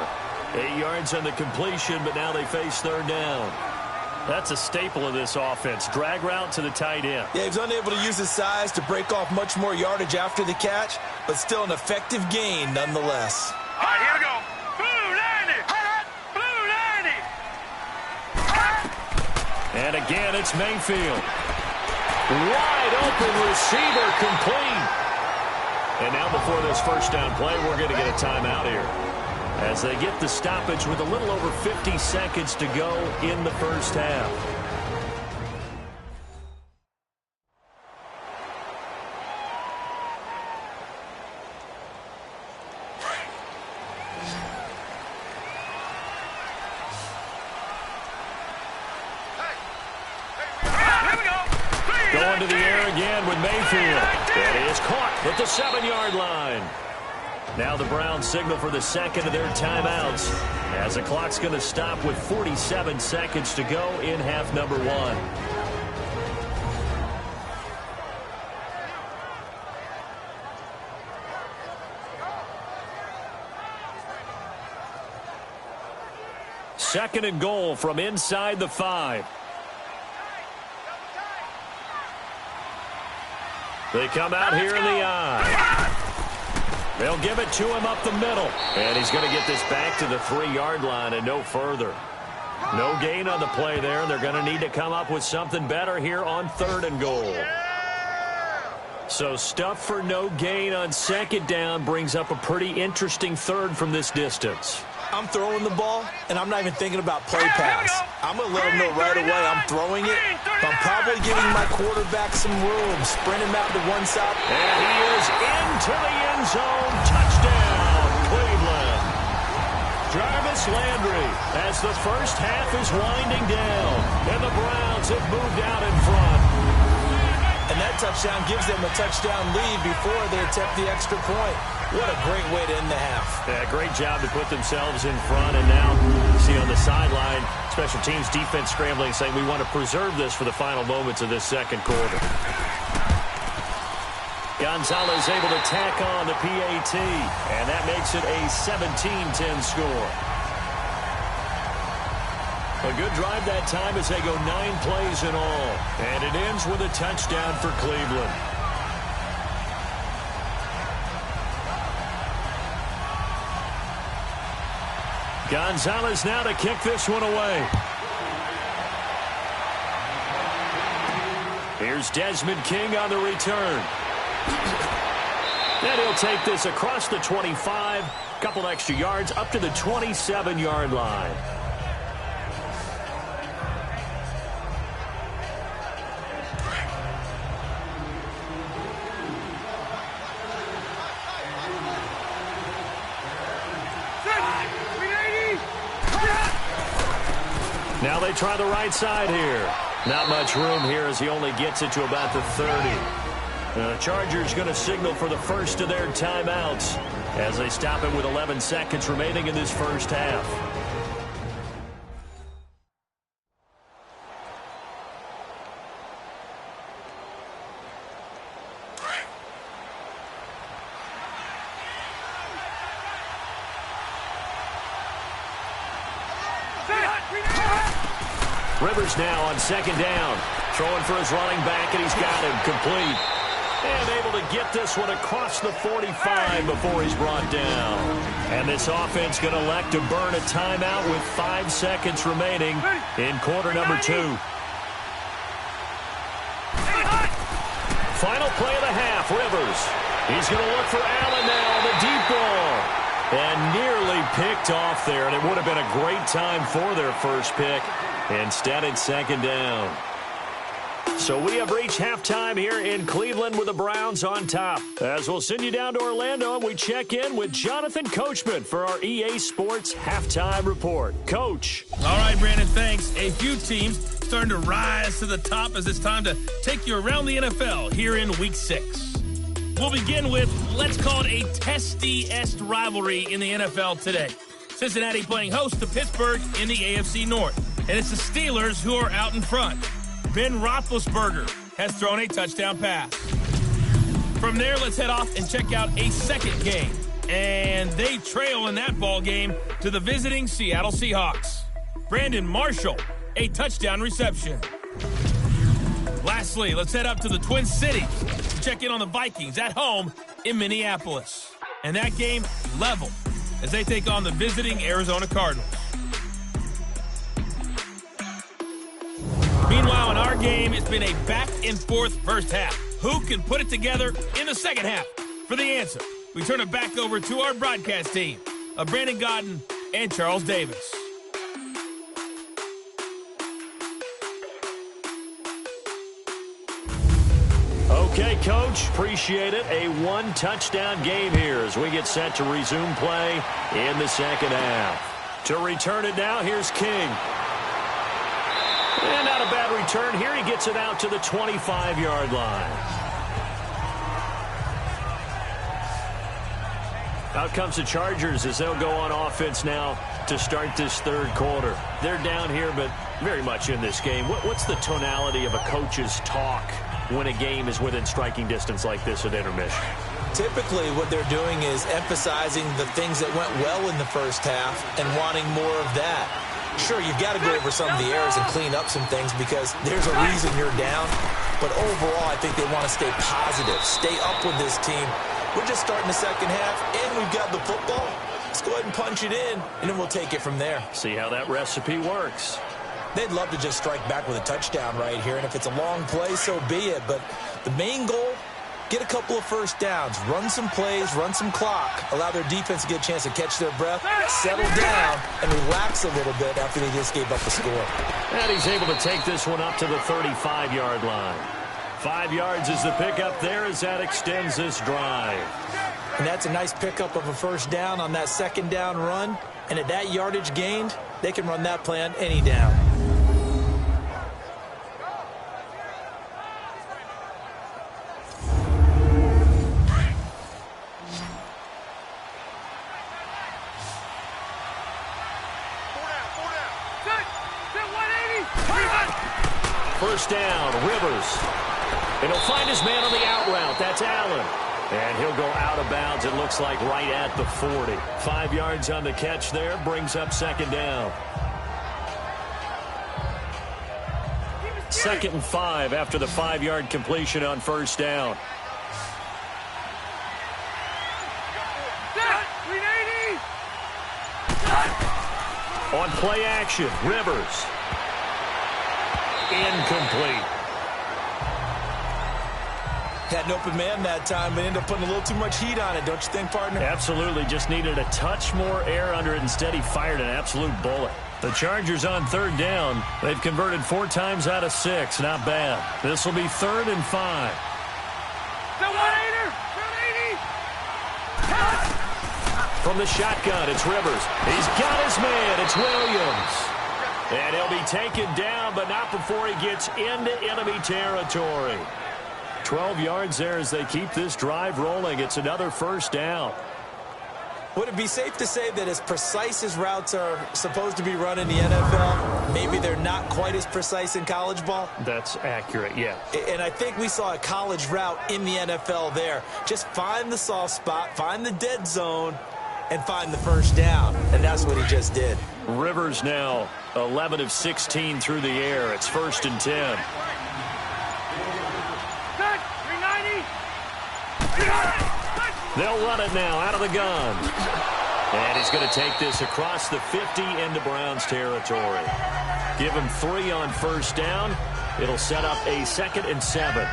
8 yards on the completion, but now they face 3rd down. That's a staple of this offense. Drag route to the tight end. Yeah, he's unable to use his size to break off much more yardage after the catch, but still an effective gain nonetheless. All right, here we go. Blue landing. Blue landing. And again, it's Mayfield. Wide open receiver, complete. And now before this first down play, we're going to get a timeout here, as they get the stoppage with a little over 50 seconds to go in the first half. Going to the air again with Mayfield. That is caught at the 7-yard line. Now the Browns signal for the 2nd of their timeouts, as the clock's going to stop with 47 seconds to go in half number 1. Second and goal from inside the 5. They come out here in the eye. They'll give it to him up the middle. And he's going to get this back to the 3-yard line and no further. No gain on the play there. They're going to need to come up with something better here on 3rd and goal. So stuff for no gain on 2nd down brings up a pretty interesting 3rd from this distance. I'm throwing the ball, and I'm not even thinking about play pass. I'm going to let them know right away I'm throwing it. I'm probably giving my quarterback some room. Sprint him out to one side. And he is into the end zone. Touchdown, Cleveland. Jarvis Landry as the first half is winding down. And the Browns have moved out in front. And that touchdown gives them a touchdown lead before they attempt the extra point. What a great way to end the half. Yeah, great job to put themselves in front. And now, you see on the sideline, special teams defense scrambling, saying we want to preserve this for the final moments of this 2nd quarter. Gonzalez able to tack on the PAT, and that makes it a 17-10 score. A good drive that time as they go 9 plays in all. And it ends with a touchdown for Cleveland. Gonzalez now to kick this one away. Here's Desmond King on the return. And he'll take this across the 25, couple extra yards up to the 27-yard line. Now they try the right side here. Not much room here as he only gets it to about the 30. The Chargers going to signal for the first of their timeouts as they stop it with 11 seconds remaining in this first half. Rivers now on 2nd down. Throwing for his running back, and he's got him complete. And able to get this one across the 45 before he's brought down. And this offense going to elect to burn a timeout with 5 seconds remaining in quarter number 2. Final play of the half, Rivers. He's going to look for Allen now on the deep ball. And nearly picked off there, and it would have been a great time for their first pick. Instead, it's 2nd down. So we have reached halftime here in Cleveland with the Browns on top. As we'll send you down to Orlando, and we check in with Jonathan Coachman for our EA Sports Halftime Report. Coach. All right, Brandon, thanks. A few teams starting to rise to the top as it's time to take you around the NFL here in Week 6. We'll begin with, let's call it a testy-est rivalry in the NFL today. Cincinnati playing host to Pittsburgh in the AFC North. And it's the Steelers who are out in front. Ben Roethlisberger has thrown a touchdown pass. From there, let's head off and check out a second game. And they trail in that ball game to the visiting Seattle Seahawks. Brandon Marshall, a touchdown reception. Lastly, let's head up to the Twin Cities to check in on the Vikings at home in Minneapolis. And that game level as they take on the visiting Arizona Cardinals. Meanwhile, in our game, it's been a back-and-forth first half. Who can put it together in the second half? For the answer, we turn it back over to our broadcast team of Brandon Gaudin and Charles Davis. Okay, Coach, appreciate it. A one-touchdown game here as we get set to resume play in the second half. To return it now, here's King. And not a bad return here. He gets it out to the 25-yard line. Out comes the Chargers as they'll go on offense now to start this third quarter. They're down here, but very much in this game. What's the tonality of a coach's talk when a game is within striking distance like this at intermission? Typically, what they're doing is emphasizing the things that went well in the first half and wanting more of that. Sure, you've got to go over some of the errors and clean up some things because there's a reason you're down. But overall, I think they want to stay positive, stay up with this team. We're just starting the second half, and we've got the football. Let's go ahead and punch it in, and then we'll take it from there. See how that recipe works. They'd love to just strike back with a touchdown right here, and if it's a long play, so be it. But the main goal, get a couple of first downs, run some plays, run some clock, allow their defense to get a chance to catch their breath, settle down, and relax a little bit after they just gave up a score. And he's able to take this one up to the 35-yard line. 5 yards is the pickup there as that extends this drive. And that's a nice pickup of a first down on that second down run. And at that yardage gained, they can run that play on any down. First down, Rivers. And he'll find his man on the out route. That's Allen. And he'll go out of bounds, it looks like, right at the 40. 5 yards on the catch there, brings up second down. 2nd and 5 after the 5-yard completion on first down. On play action, Rivers. Incomplete. Had an open man that time, but ended up putting a little too much heat on it, don't you think, partner? Absolutely. Just needed a touch more air under it. Instead, he fired an absolute bullet. The Chargers on third down. They've converted 4 times out of 6. Not bad. This will be 3rd and 5. From the shotgun, it's Rivers. He's got his man. It's Williams. And he'll be taken down, but not before he gets into enemy territory. 12 yards there as they keep this drive rolling. It's another first down. Would it be safe to say that as precise as routes are supposed to be run in the NFL, maybe they're not quite as precise in college ball? That's accurate, yeah. And I think we saw a college route in the NFL there. Just find the soft spot, find the dead zone, and find the first down. And that's what he just did. Rivers now 11 of 16 through the air. It's 1st and 10. They'll run it now out of the gun. And he's going to take this across the 50 into Browns territory. Give him 3 on first down. It'll set up a 2nd and 7.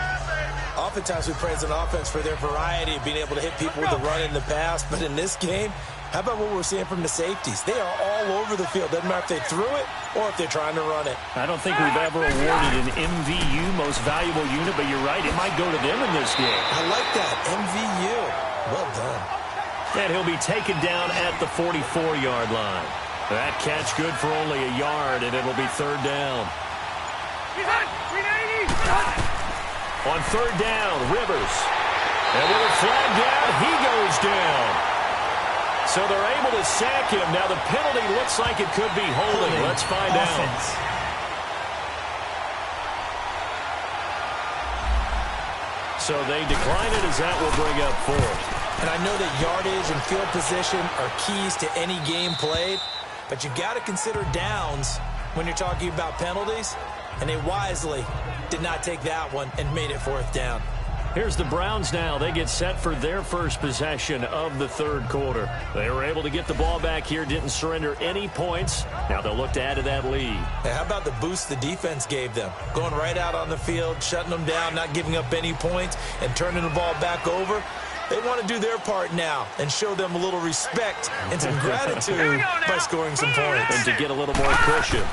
Oftentimes we praise an offense for their variety of being able to hit people with the run in the pass. But in this game, how about what we're seeing from the safeties? They are all over the field. Doesn't matter if they threw it or if they're trying to run it. I don't think we've ever awarded an MVU, most valuable unit, but you're right. It might go to them in this game. I like that. MVU. Well done. And he'll be taken down at the 44-yard line. That catch good for only a yard, and it'll be 3rd down. On 3rd down, Rivers. And with a flag down, he goes down. So they're able to sack him. Now the penalty looks like it could be holding. Let's find out. So they decline it as that will bring up 4th. And I know that yardage and field position are keys to any game played, but you got to consider downs when you're talking about penalties, and they wisely did not take that one and made it 4th down. Here's the Browns now. They get set for their first possession of the 3rd quarter. They were able to get the ball back here, didn't surrender any points. Now they'll look to add to that lead. Now, how about the boost the defense gave them? Going right out on the field, shutting them down, not giving up any points, and turning the ball back over. They want to do their part now and show them a little respect and some gratitude by scoring some points. And to get a little more cushion.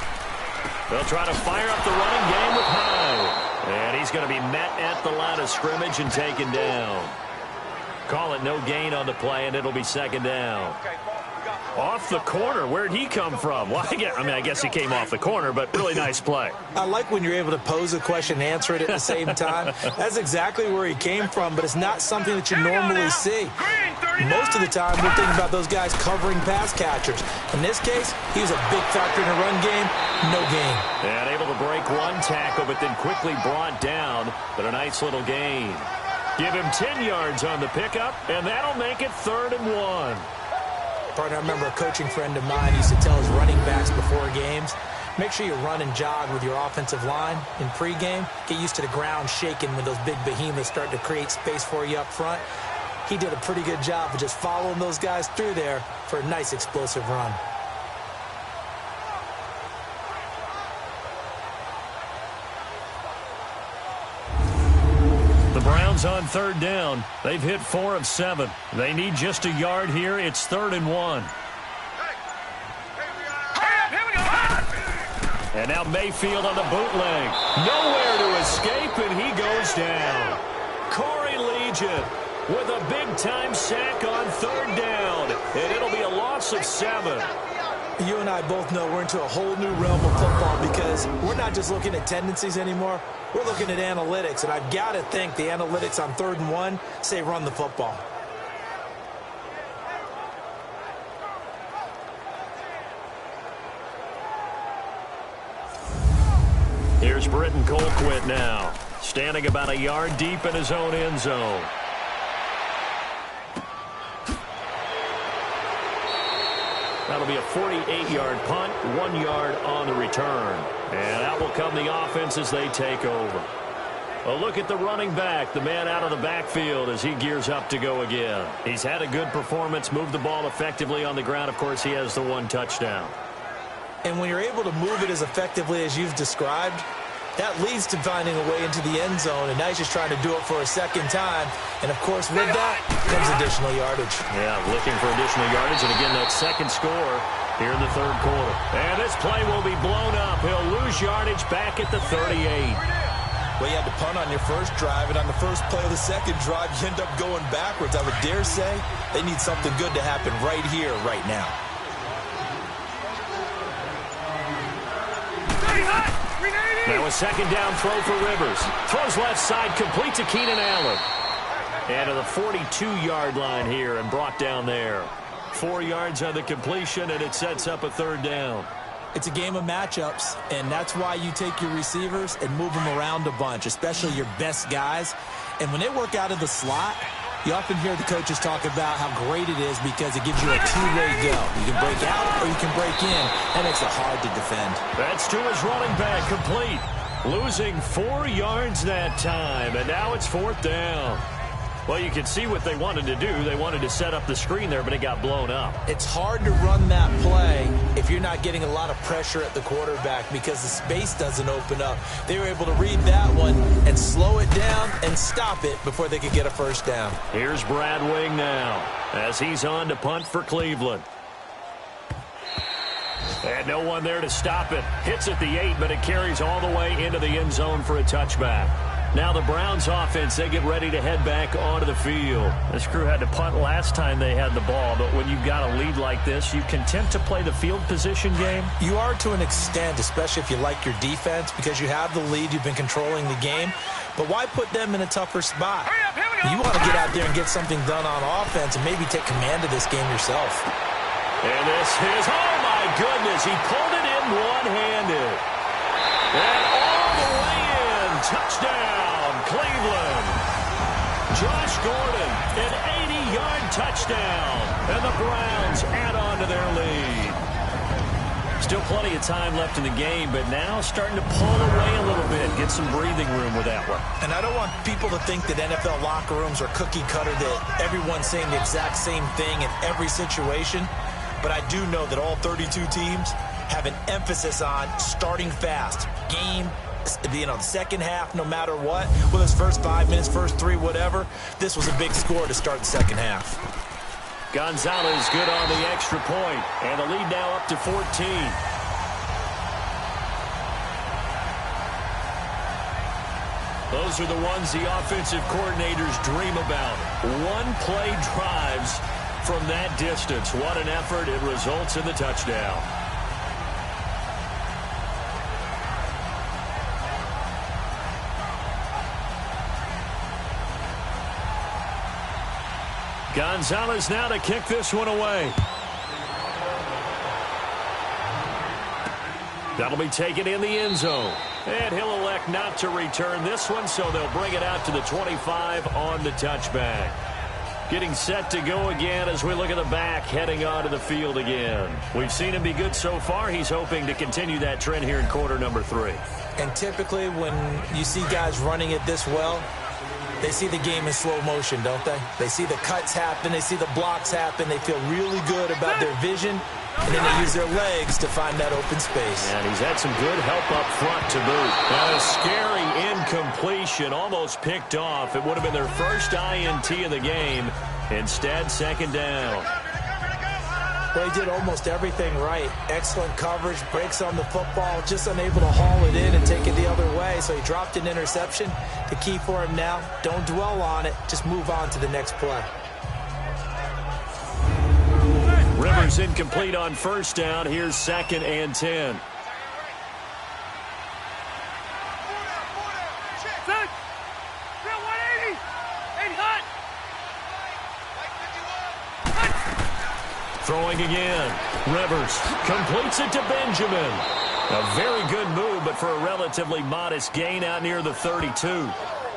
They'll try to fire up the running game with Hyde. And he's going to be met at the line of scrimmage and taken down. Call it no gain on the play, and it'll be 2nd down. Off the corner. Where'd he come from? Well, I guess he came off the corner, but really nice play. I like when you're able to pose a question and answer it at the same time. That's exactly where he came from, but it's not something that you normally see. Most of the time, we're thinking about those guys covering pass catchers. In this case, he was a big factor in the run game. No gain. And able to break one tackle, but then quickly brought down. But a nice little gain. Give him 10 yards on the pickup, and that'll make it 3rd and 1. Partner, I remember a coaching friend of mine used to tell his running backs before games, Make sure you run and jog with your offensive line in pregame. Get used to the ground shaking when those big behemoths start to create space for you up front. He did a pretty good job of just following those guys through there for a nice explosive run. The Browns on third down. They've hit 4 of 7. They need just a yard here. It's 3rd and 1. And now Mayfield on the bootleg. Nowhere to escape, and he goes down. Corey Legion with a big-time sack on 3rd down. And it'll be a loss of 7. You and I both know we're into a whole new realm of football because we're not just looking at tendencies anymore. We're looking at analytics, and I've got to think the analytics on 3rd and 1 say run the football. Here's Britton Colquitt now, standing about a yard deep in his own end zone. That'll be a 48-yard punt, 1 yard on the return. And out will come the offense as they take over. A look at the running back, the man out of the backfield as he gears up to go again. He's had a good performance, moved the ball effectively on the ground. Of course, he has the 1 touchdown. And when you're able to move it as effectively as you've described, that leads to finding a way into the end zone, and now he's just trying to do it for a second time. And, of course, with that comes additional yardage. Yeah, looking for additional yardage, and again, that second score here in the 3rd quarter. And this play will be blown up. He'll lose yardage back at the 38. Well, you had to punt on your first drive, and on the first play of the second drive, you end up going backwards. I would dare say they need something good to happen right here, right now. Now a second down throw for Rivers. Throws left side, complete to Keenan Allen. And to the 42-yard line here and brought down there. 4 yards on the completion, and it sets up a 3rd down. It's a game of matchups, and that's why you take your receivers and move them around a bunch, especially your best guys. And when they work out of the slot, you often hear the coaches talk about how great it is because it gives you a two-way go. You can break out or you can break in. That makes it hard to defend. That's to his running back, complete. Losing 4 yards that time, and now it's 4th down. Well, you can see what they wanted to do. They wanted to set up the screen there, but it got blown up. It's hard to run that play if you're not getting a lot of pressure at the quarterback because the space doesn't open up. They were able to read that one and slow it down and stop it before they could get a first down. Here's Brad Wing now as he's on to punt for Cleveland. And no one there to stop it. Hits at the 8, but it carries all the way into the end zone for a touchback. Now the Browns offense, they get ready to head back onto the field. This crew had to punt last time they had the ball, but when you've got a lead like this, you content to play the field position game? You are to an extent, especially if you like your defense, because you have the lead, you've been controlling the game. But why put them in a tougher spot? You want to get out there and get something done on offense and maybe take command of this game yourself. And this is, oh my goodness, he pulled it in one-handed. And all the way in, touchdown, Cleveland. Josh Gordon, an 80-yard touchdown, and the Browns add on to their lead. Still plenty of time left in the game, but now starting to pull away a little bit, get some breathing room with that one. And I don't want people to think that NFL locker rooms are cookie cutter, that everyone's saying the exact same thing in every situation. But I do know that all 32 teams have an emphasis on starting fast. Game, the second half, no matter what. Whether it's first 5 minutes, first 3, whatever. This was a big score to start the second half. Gonzalez good on the extra point, and the lead now up to 14. Those are the ones the offensive coordinators dream about. One-play drives from that distance. What an effort. It results in the touchdown. Gonzalez now to kick this one away. That'll be taken in the end zone. And he'll elect not to return this one, so they'll bring it out to the 25 on the touchback. Getting set to go again as we look at the back heading onto the field again. We've seen him be good so far. He's hoping to continue that trend here in quarter number 3. And typically when you see guys running it this well, they see the game in slow motion, don't they? They see the cuts happen. They see the blocks happen. They feel really good about their vision. And then they use their legs to find that open space. And he's had some good help up front to boot. Now a scary incompletion, almost picked off. It would have been their first INT of the game. Instead, second down. Well, he did almost everything right. Excellent coverage, breaks on the football, just unable to haul it in and take it the other way. So he dropped an interception. The key for him now, don't dwell on it. Just move on to the next play. Rivers incomplete on first down. Here's 2nd and 10. Throwing again. Rivers completes it to Benjamin. A very good move, but for a relatively modest gain out near the 32.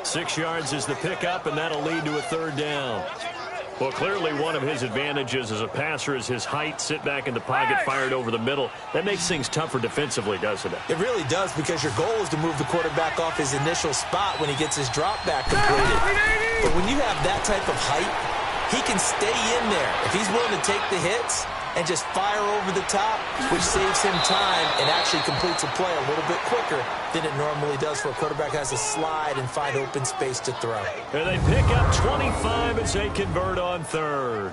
6 yards is the pickup, and that'll lead to a third down. Well, clearly one of his advantages as a passer is his height. Sit back in the pocket, fired over the middle. That makes things tougher defensively, doesn't it? It really does, because your goal is to move the quarterback off his initial spot when he gets his drop back completed. But when you have that type of height, he can stay in there. If he's willing to take the hits and just fire over the top, which saves him time and actually completes a play a little bit quicker than it normally does for a quarterback has to slide and find open space to throw. And they pick up 25 as they convert on third.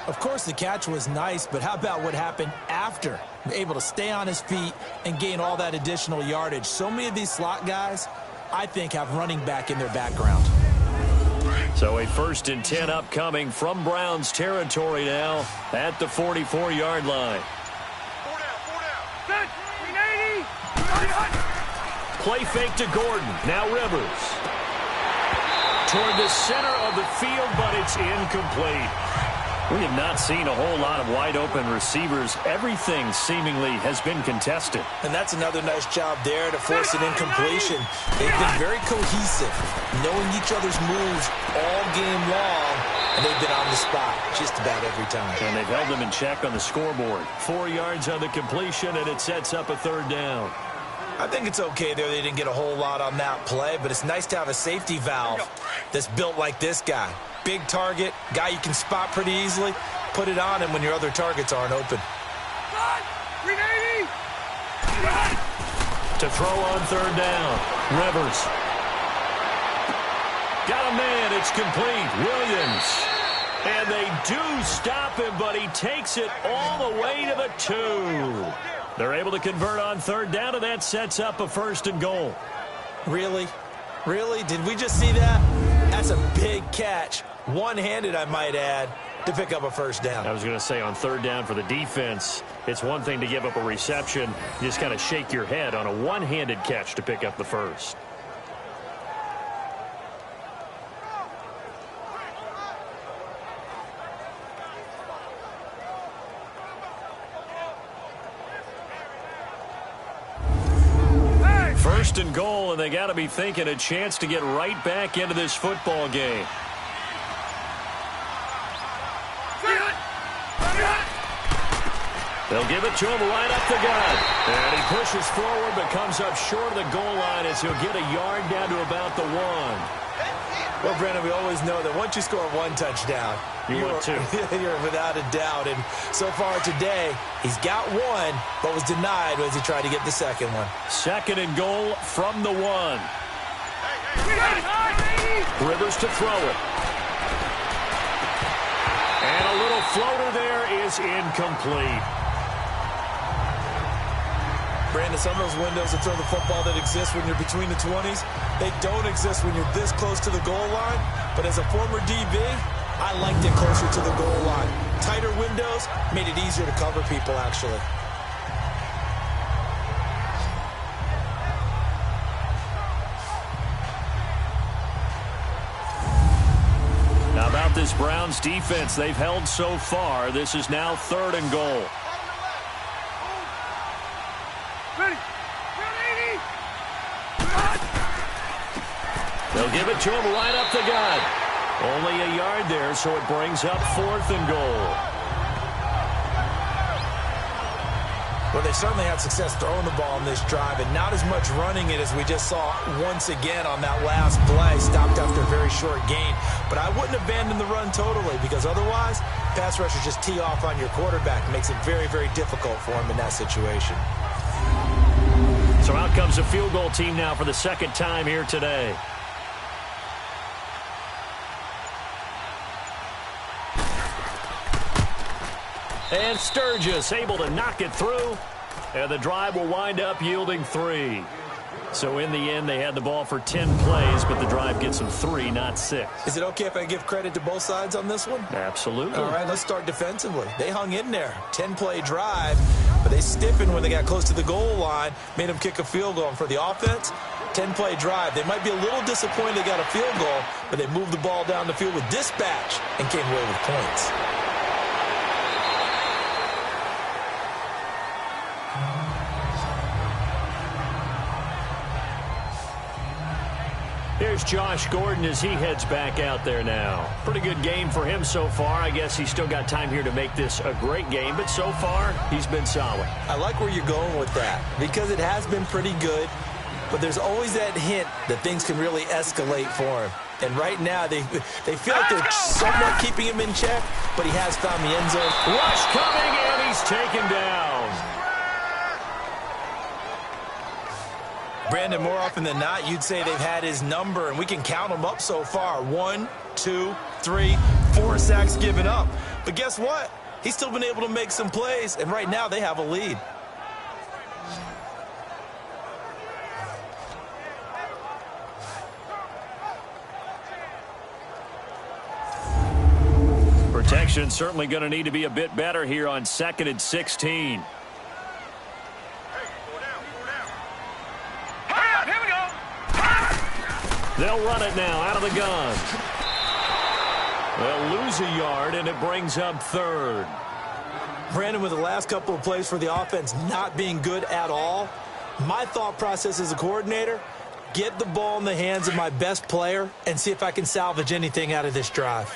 Of course, the catch was nice, but how about what happened after? Able to stay on his feet and gain all that additional yardage. So many of these slot guys, I think, have running back in their background. So a 1st and 10 upcoming from Browns territory now at the 44-yard line. Play fake to Gordon. Now Rivers. Toward the center of the field, but it's incomplete. We have not seen a whole lot of wide-open receivers. Everything seemingly has been contested. And that's another nice job there to force an incompletion. They've been very cohesive, knowing each other's moves all game long, and they've been on the spot just about every time. And they've held them in check on the scoreboard. 4 yards on the completion, and it sets up a third down. I think it's okay there. They didn't get a whole lot on that play, but it's nice to have a safety valve that's built like this guy. Big target, guy you can spot pretty easily. Put it on him when your other targets aren't open. To throw on third down, Rivers. Got a man, it's complete. Williams. And they do stop him, but he takes it all the way to the 2. They're able to convert on third down, and that sets up a 1st and goal. Really? Really? Did we just see that? That's a big catch. One-handed, I might add, to pick up a 1st down. I was going to say, on third down for the defense, it's one thing to give up a reception. You just kind of shake your head on a one-handed catch to pick up the 1st. First and goal, and they got to be thinking a chance to get right back into this football game. They'll give it to him right up the gut. And he pushes forward but comes up short of the goal line as he'll get a yard down to about the 1. Well, Brandon, we always know that once you score one touchdown, you're without a doubt. And so far today, he's got one, but was denied as he tried to get the second one. 2nd and goal from the 1. Rivers to throw it. And a little floater there is incomplete. Brandon, some of those windows to throw the football that exist when you're between the 20s, they don't exist when you're this close to the goal line. But as a former DB, I liked it closer to the goal line. Tighter windows made it easier to cover people, actually. Now about this Browns defense they've held so far. This is now 3rd and goal. They'll give it to him right up the gut. Only a yard there, so it brings up 4th and goal. Well, they certainly had success throwing the ball in this drive, and not as much running it as we just saw once again on that last play. Stopped after a very short gain. But I wouldn't abandon the run totally, because otherwise, pass rushers just tee off on your quarterback. It makes it very, very difficult for him in that situation. So out comes the field goal team now for the second time here today. And Sturgis able to knock it through. And the drive will wind up yielding 3. So in the end, they had the ball for 10 plays, but the drive gets them 3, not 6. Is it okay if I give credit to both sides on this one? Absolutely. All right, let's start defensively. They hung in there. 10-play drive, but they stiffened when they got close to the goal line, made them kick a field goal. And for the offense, 10-play drive. They might be a little disappointed they got a field goal, but they moved the ball down the field with dispatch and came away with points. Here's Josh Gordon as he heads back out there now. Pretty good game for him so far. I guess he's still got time here to make this a great game, but so far, he's been solid. I like where you're going with that because it has been pretty good, but there's always that hint that things can really escalate for him. And right now, they feel like they're somewhat keeping him in check, but he has found the end zone. Rush coming, and he's taken down. Brandon, more often than not, you'd say they've had his number, and we can count them up so far. 1, 2, 3, 4 sacks given up. But guess what? He's still been able to make some plays, and right now they have a lead. Protection certainly going to need to be a bit better here on 2nd and 16. They'll run it now out of the gun. They'll lose a yard, and it brings up 3rd. Brandon, with the last couple of plays for the offense not being good at all, my thought process as a coordinator, get the ball in the hands of my best player and see if I can salvage anything out of this drive.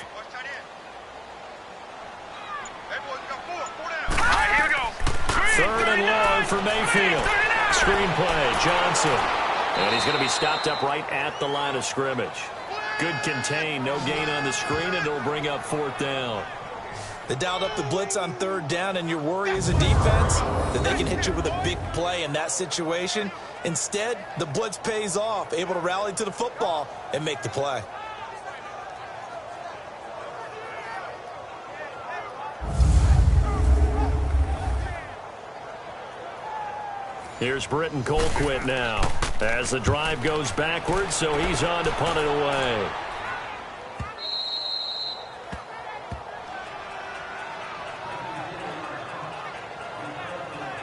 Third and long for Mayfield. Screenplay, Johnson. And he's going to be stopped up right at the line of scrimmage. Good contain, no gain on the screen, and it'll bring up 4th down. They dialed up the blitz on 3rd down, and your worry as a defense that they can hit you with a big play in that situation. Instead, the blitz pays off, able to rally to the football and make the play. Here's Britton Colquitt now as the drive goes backwards, so he's on to punt it away.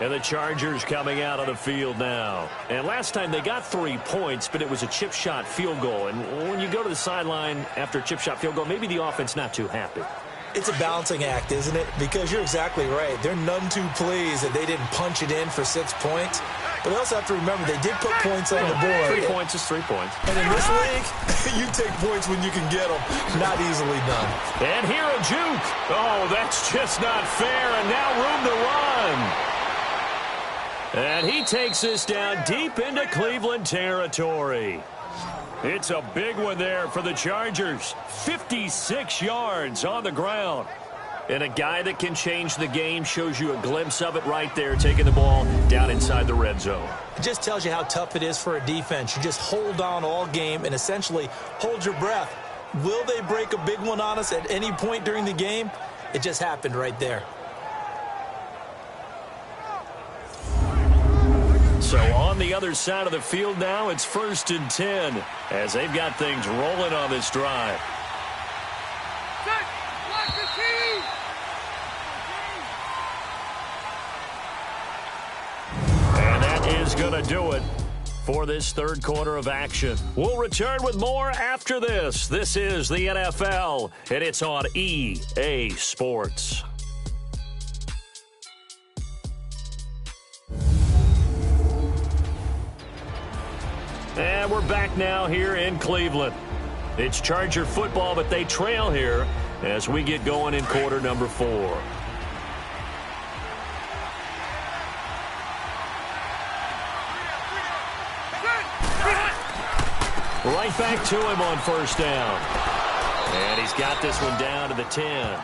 And the Chargers coming out on the field now. And last time they got 3 points, but it was a chip shot field goal. And when you go to the sideline after a chip shot field goal, maybe the offense not too happy. It's a balancing act, isn't it? Because you're exactly right. They're none too pleased that they didn't punch it in for 6 points. But they also have to remember they did put points on the board. 3 points is 3 points. And in this league, you take points when you can get them. Not easily done. And here a juke. Oh, that's just not fair. And now room to run. And he takes this down deep into Cleveland territory. It's a big one there for the Chargers. 56 yards on the ground. And a guy that can change the game, shows you a glimpse of it right there, taking the ball down inside the red zone. It just tells you how tough it is for a defense. You just hold on all game and essentially hold your breath. Will they break a big one on us at any point during the game? It just happened right there. So on the other side of the field now, it's 1st and 10 as they've got things rolling on this drive. And that is going to do it for this 3rd quarter of action. We'll return with more after this. This is the NFL, and it's on EA Sports. And we're back now here in Cleveland. It's Charger football, but they trail here as we get going in quarter number 4. Right back to him on first down. And he's got this one down to the 10.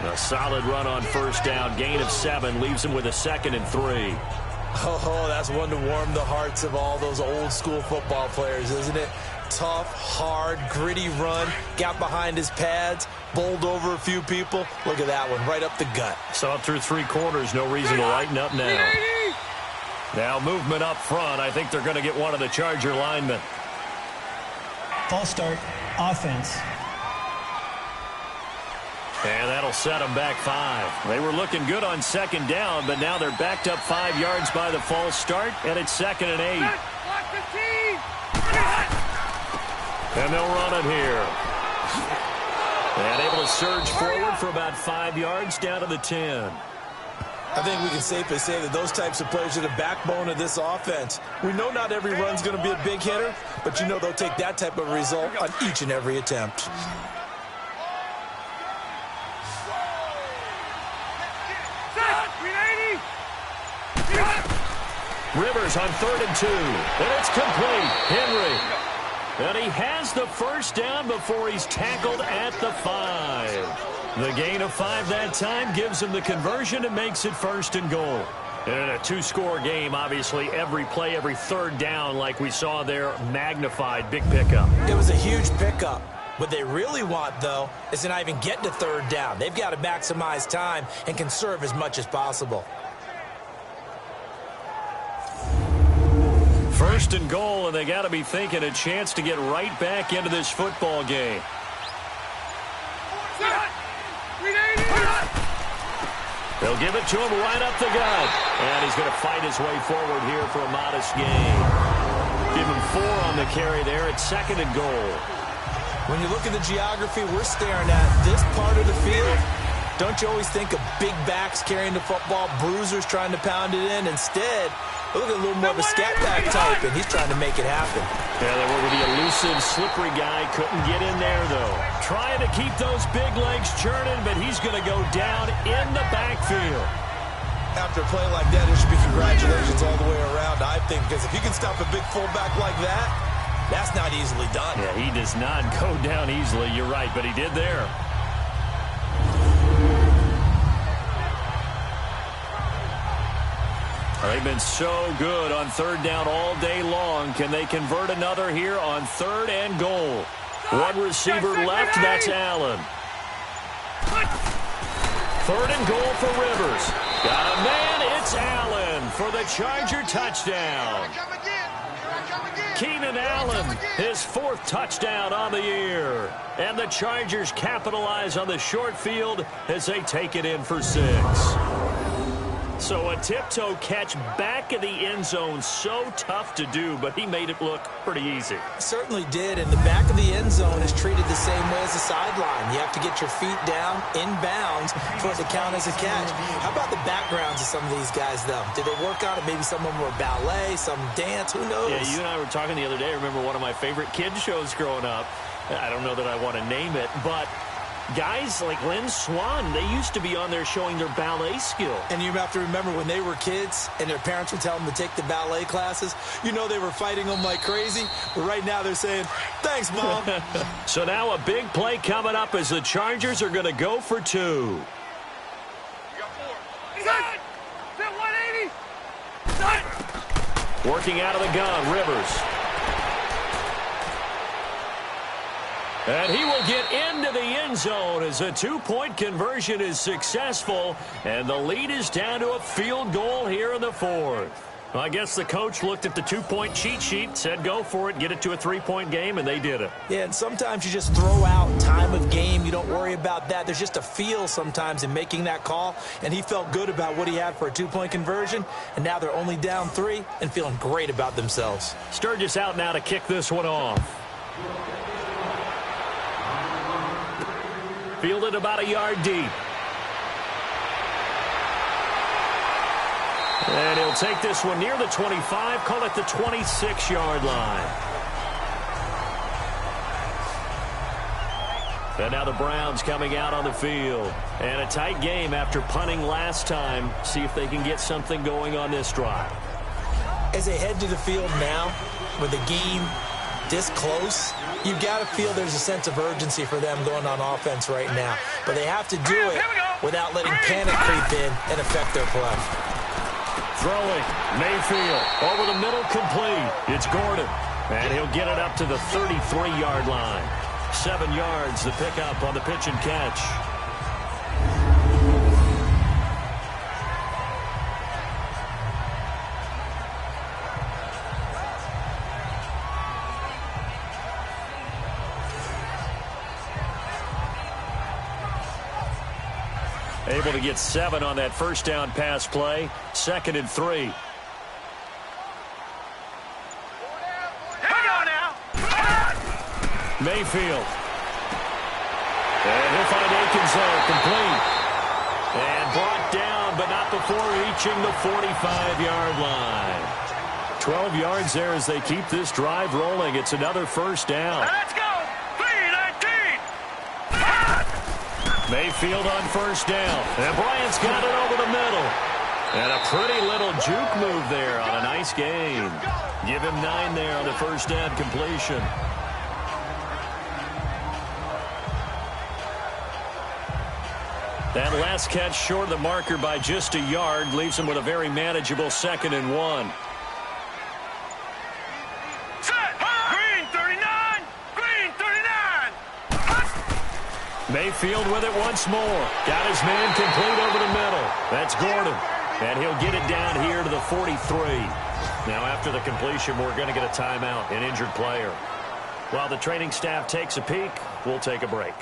A solid run on first down. Gain of 7 leaves him with a 2nd and 3. Oh, that's one to warm the hearts of all those old school football players, isn't it? Tough, hard, gritty run. Got behind his pads, bowled over a few people. Look at that one, right up the gut. Saw it through 3 quarters. No reason to lighten up now. Now movement up front. I think they're going to get one of the Charger linemen. False start, offense. And that'll set them back 5. They were looking good on 2nd down, but now they're backed up 5 yards by the false start, and it's 2nd and 8. And they'll run it here. And able to surge forward for about 5 yards down to the 10. I think we can safely say that those types of players are the backbone of this offense. We know not every run's going to be a big hitter, but you know they'll take that type of result on each and every attempt. Rivers on 3rd and 2. And it's complete. Henry. And he has the first down before he's tackled at the 5. The gain of 5 that time gives him the conversion and makes it 1st and goal. And a 2-score game, obviously, every play, every 3rd down, like we saw there, magnified. Big pickup. It was a huge pickup. What they really want, though, is to not even get to 3rd down. They've got to maximize time and conserve as much as possible. 1st and goal, and they got to be thinking a chance to get right back into this football game. They'll give it to him right up the gut. And he's going to fight his way forward here for a modest gain. Give him 4 on the carry there at 2nd and goal. When you look at the geography we're staring at, this part of the field, don't you always think of big backs carrying the football, bruisers trying to pound it in? Instead, look at a little more of a scat back type, and he's trying to make it happen. Yeah, they were with the elusive, slippery guy. Couldn't get in there, though. Trying to keep those big legs churning, but he's going to go down in the backfield. After a play like that, there should be congratulations all the way around, I think, because if you can stop a big fullback like that, that's not easily done. Yeah, he does not go down easily. You're right, but he did there. They've been so good on 3rd down all day long. Can they convert another here on 3rd and goal? One receiver left. That's Allen. 3rd and goal for Rivers. Got a man. It's Allen for the Charger touchdown. Keenan Allen, his 4th touchdown on the year. And the Chargers capitalize on the short field as they take it in for 6. So a tiptoe catch back in the end zone, so tough to do, but he made it look pretty easy. Certainly did, and the back of the end zone is treated the same way as the sideline. You have to get your feet down, inbounds, for it to count as a catch. How about the backgrounds of some of these guys, though? Did they work on it? Maybe some of them were ballet, some dance, who knows? Yeah, you and I were talking the other day. I remember one of my favorite kids shows growing up. I don't know that I want to name it, but guys like Lynn Swann, they used to be on there showing their ballet skill. And you have to remember when they were kids and their parents would tell them to take the ballet classes, you know they were fighting them like crazy. But right now they're saying, thanks, Mom. So now a big play coming up as the Chargers are going to go for 2. You got 4. Set! Set 180! Set! Working out of the gun, Rivers. And he will get into the end zone as a 2-point conversion is successful. And the lead is down to a field goal here in the 4th. Well, I guess the coach looked at the 2-point cheat sheet, said go for it, get it to a 3-point game, and they did it. Yeah, and sometimes you just throw out time of game. You don't worry about that. There's just a feel sometimes in making that call. And he felt good about what he had for a 2-point conversion. And now they're only down 3 and feeling great about themselves. Sturgis out now to kick this one off. Fielded about a yard deep. And he'll take this one near the 25, call it the 26-yard line. And now the Browns coming out on the field. And a tight game after punting last time. See if they can get something going on this drive. As they head to the field now, with the game this close, you've got to feel there's a sense of urgency for them going on offense right now. But they have to do it without letting panic creep in and affect their play. Throwing, Mayfield, over the middle, complete. It's Gordon, and he'll get it up to the 33-yard line. 7 yards, the pickup on the pitch and catch. Able to get 7 on that first down pass play. 2nd and 3. Here we go now. Mayfield. And he'll find Akins there, complete. And brought down, but not before reaching the 45-yard line. 12 yards there as they keep this drive rolling. It's another first down. Let's go. 3-19. Mayfield on first down. And Bryant's got it over the middle. And a pretty little juke move there on a nice gain. Give him 9 there on the first down completion. That last catch short of the marker by just a yard leaves him with a very manageable 2nd and 1. Set. Green 39. Green 39. Mayfield with it once more. Got his man complete over the middle. That's Gordon. And he'll get it down here to the 43. Now after the completion, we're going to get a timeout, an injured player. While the training staff takes a peek, we'll take a break.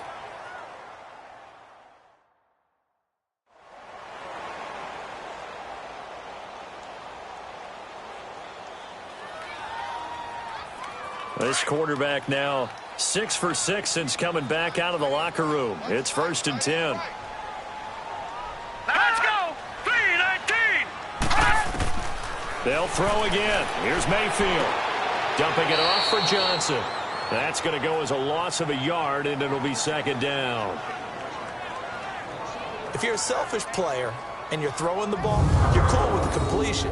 This quarterback now 6 for 6 since coming back out of the locker room. It's 1st and 10. Let's go. 3-19. They'll throw again. Here's Mayfield. Dumping it off for Johnson. That's going to go as a loss of a yard, and it'll be 2nd down. If you're a selfish player and you're throwing the ball, you're cool with the completion.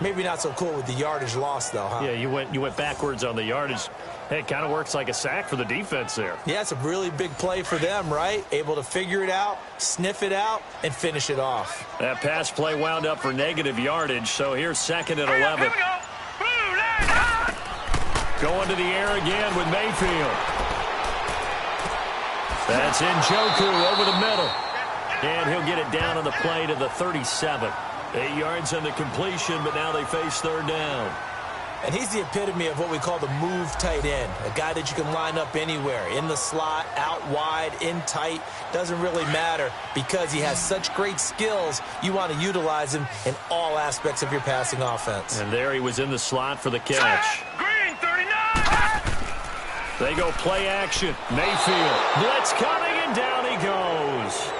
Maybe not so cool with the yardage loss, though, huh? Yeah, you went backwards on the yardage. Hey, it kind of works like a sack for the defense there. Yeah, it's a really big play for them, right? Able to figure it out, sniff it out, and finish it off. That pass play wound up for negative yardage, so here's 2nd and 11. Here we go. Blue line. Going to the air again with Mayfield. That's Njoku over the middle. And he'll get it down on the play to the 37. 8 yards on the completion, but now they face 3rd down. And he's the epitome of what we call the move tight end, a guy that you can line up anywhere, in the slot, out wide, in tight, doesn't really matter because he has such great skills. You want to utilize him in all aspects of your passing offense. And there he was in the slot for the catch. Green 39. They go play action. Mayfield. Blitz coming, and down he goes.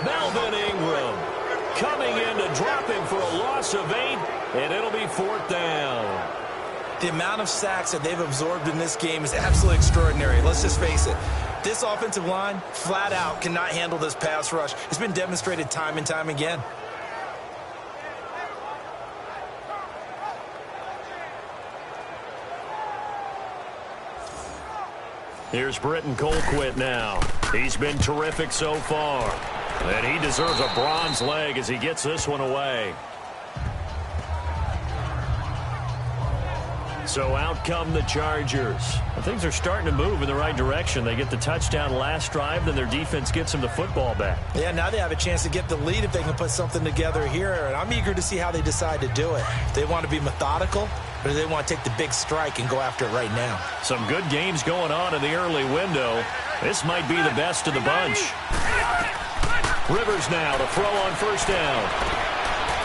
Melvin Ingram coming in to drop him for a loss of 8, and it'll be 4th down. The amount of sacks that they've absorbed in this game is absolutely extraordinary. Let's just face it. This offensive line, flat out, cannot handle this pass rush. It's been demonstrated time and time again. Here's Britton Colquitt now. He's been terrific so far. And he deserves a bronze leg as he gets this one away. So out come the Chargers. And things are starting to move in the right direction. They get the touchdown last drive, then their defense gets them the football back. Yeah, now they have a chance to get the lead if they can put something together here. And I'm eager to see how they decide to do it. If they want to be methodical, or do they want to take the big strike and go after it right now? Some good games going on in the early window. This might be the best of the bunch. Rivers now to throw on first down.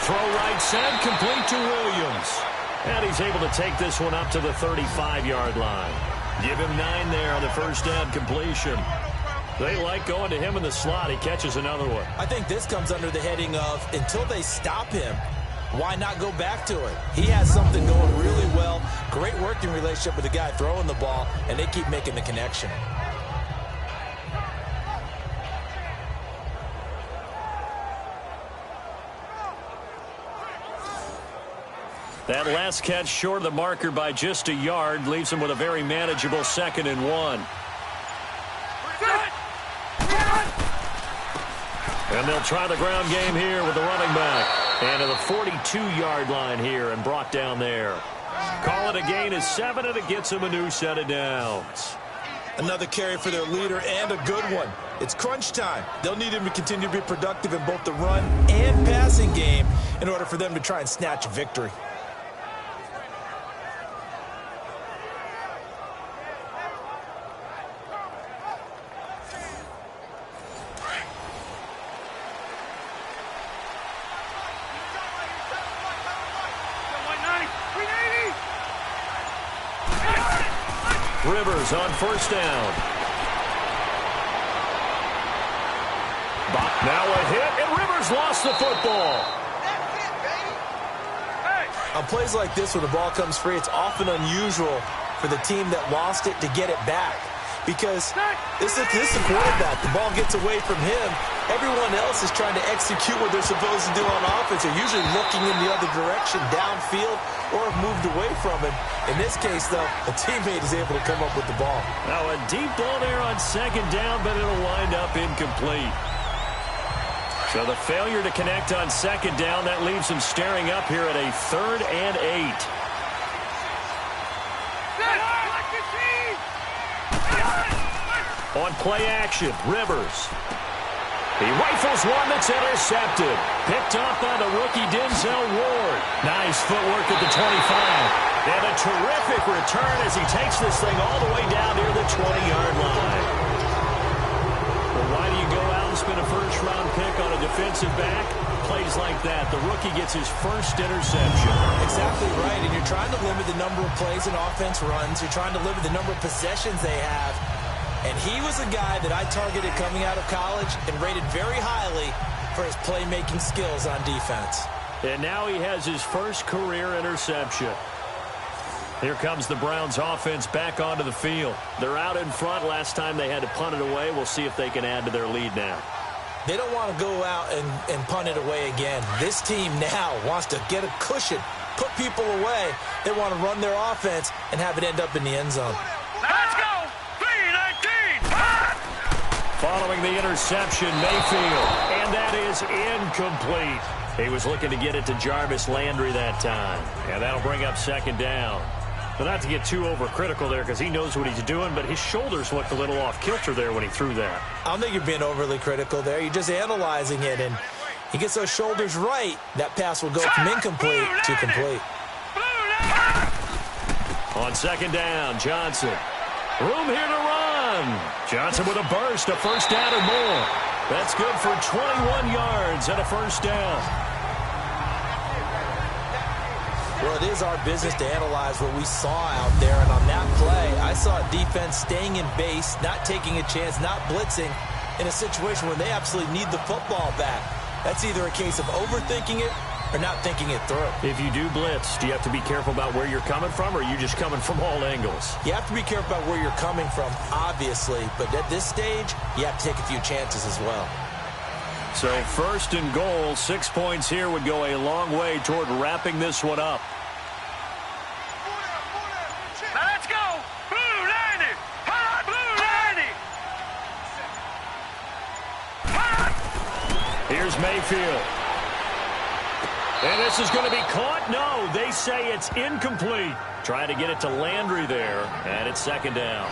Throw right side, complete to Williams. And he's able to take this one up to the 35-yard line. Give him 9 there on the first down completion. They like going to him in the slot. He catches another one. I think this comes under the heading of until they stop him, why not go back to it? He has something going really well. Great working relationship with the guy throwing the ball, and they keep making the connection. That last catch short of the marker by just a yard leaves him with a very manageable 2nd and 1. And they'll try the ground game here with the running back. And to the 42-yard line here and brought down there. Call it a gain of 7, and it gets him a new set of downs. Another carry for their leader, and a good one. It's crunch time. They'll need him to continue to be productive in both the run and passing game in order for them to try and snatch a victory. Rivers on 1st down. Now a hit, and Rivers lost the football. On plays like this, when the ball comes free, it's often unusual for the team that lost it to get it back. Because this is a quarterback. The ball gets away from him. Everyone else is trying to execute what they're supposed to do on offense. They're usually looking in the other direction, downfield, or have moved away from him. In this case, though, a teammate is able to come up with the ball. Now a deep ball there on 2nd down, but it'll wind up incomplete. So the failure to connect on 2nd down, that leaves him staring up here at a 3rd and 8. On play action, Rivers. He rifles one that's intercepted. Picked up by the rookie Denzel Ward. Nice footwork at the 25. And a terrific return as he takes this thing all the way down near the 20-yard line. Well, why do you go out and spend a first-round pick on a defensive back? Plays like that. The rookie gets his first interception. Exactly right. And you're trying to limit the number of plays and offense runs. You're trying to limit the number of possessions they have. And he was a guy that I targeted coming out of college and rated very highly for his playmaking skills on defense. And now he has his first career interception. Here comes the Browns offense back onto the field. They're out in front. Last time they had to punt it away. We'll see if they can add to their lead now. They don't want to go out and punt it away again. This team now wants to get a cushion, put people away. They want to run their offense and have it end up in the end zone. Let's go! 3-19! Following the interception, Mayfield. And that is incomplete. He was looking to get it to Jarvis Landry that time. And that'll bring up 2nd down. But not to get too overcritical there because he knows what he's doing, but his shoulders looked a little off kilter there when he threw that. I don't think you're being overly critical there. You're just analyzing it, and he gets those shoulders right. That pass will go from incomplete to complete. On 2nd down, Johnson. Room here to run. Johnson with a burst, a 1st down or more. That's good for 21 yards and a 1st down. Well, it is our business to analyze what we saw out there. And on that play, I saw a defense staying in base, not taking a chance, not blitzing in a situation where they absolutely need the football back. That's either a case of overthinking it or not thinking it through. If you do blitz, do you have to be careful about where you're coming from, or are you just coming from all angles? You have to be careful about where you're coming from, obviously. But at this stage, you have to take a few chances as well. So 1st and goal, 6 points here would go a long way toward wrapping this one up. Now let's go! Blue 90! Hot blue 90! Here's Mayfield. And this is going to be caught? No, they say it's incomplete. Trying to get it to Landry there, and it's 2nd down.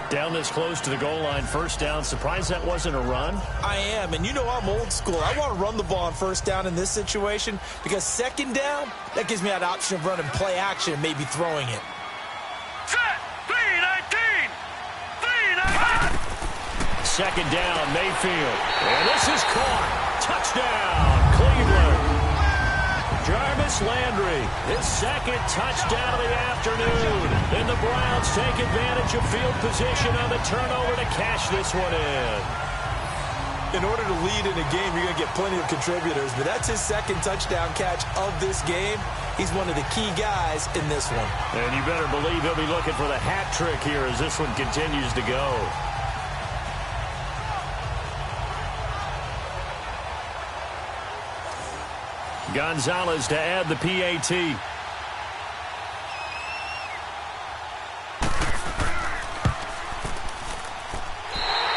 Down this close to the goal line, 1st down. Surprised that wasn't a run? I am, and you know I'm old school. I want to run the ball on 1st down in this situation because 2nd down, that gives me that option of running play action and maybe throwing it. Set! 3-19! 3-19! 2nd down, Mayfield. And this is caught. Touchdown, Cleveland. Jarvis Landry, his 2nd touchdown of the afternoon. And the Browns take advantage of field position on the turnover to cash this one in. In order to lead in a game, you're going to get plenty of contributors, but that's his 2nd touchdown catch of this game. He's one of the key guys in this one. And you better believe he'll be looking for the hat trick here as this one continues to go. Gonzalez to add the PAT.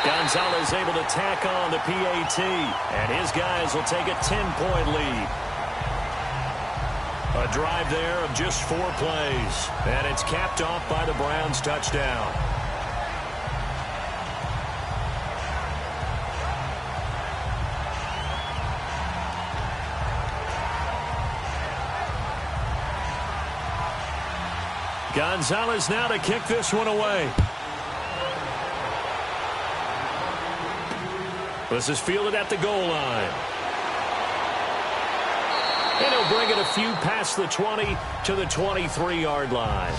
Gonzalez able to tack on the PAT, and his guys will take a 10-point lead. A drive there of just 4 plays, and it's capped off by the Browns' touchdown. Gonzalez now to kick this one away. This is fielded at the goal line. And he'll bring it a few past the 20 to the 23-yard line.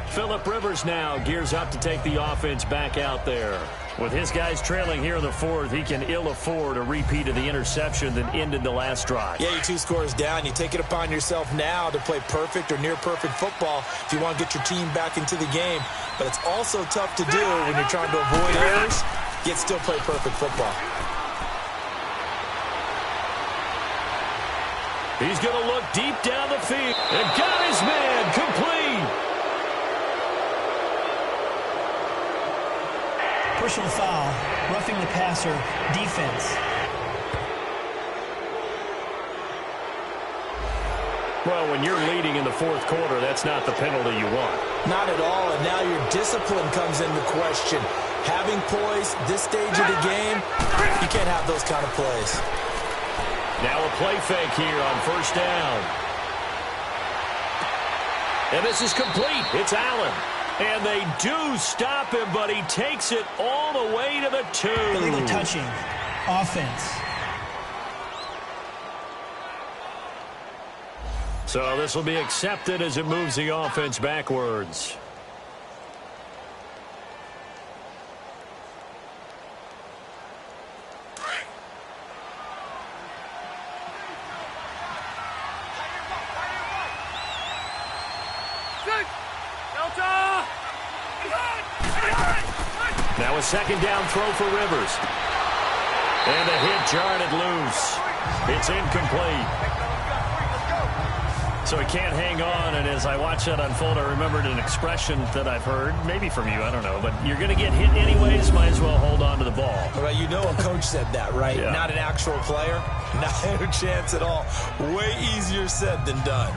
Phillip Rivers now gears up to take the offense back out there. With his guys trailing here in the 4th, he can ill afford a repeat of the interception that ended the last drive. Yeah, you're 2 scores down. You take it upon yourself now to play perfect or near-perfect football if you want to get your team back into the game. But it's also tough to do when you're trying to avoid errors, yet still play perfect football. He's going to look deep down the field and got his man complete. Personal foul, roughing the passer, defense. Well, when you're leading in the 4th quarter, that's not the penalty you want. Not at all, and now your discipline comes into question. Having poise this stage of the game, you can't have those kind of plays. Now a play fake here on 1st down. And this is complete. It's Allen. And they do stop him, but he takes it all the way to the 2. Illegal touching. Offense. So this will be accepted as it moves the offense backwards. Now a 2nd down throw for Rivers. And the hit jarred it loose. It's incomplete. So he can't hang on, and as I watch that unfold, I remembered an expression that I've heard, maybe from you, I don't know, but you're going to get hit anyways, might as well hold on to the ball. Well, you know a coach said that, right? Yeah. Not an actual player. Not a chance at all. Way easier said than done.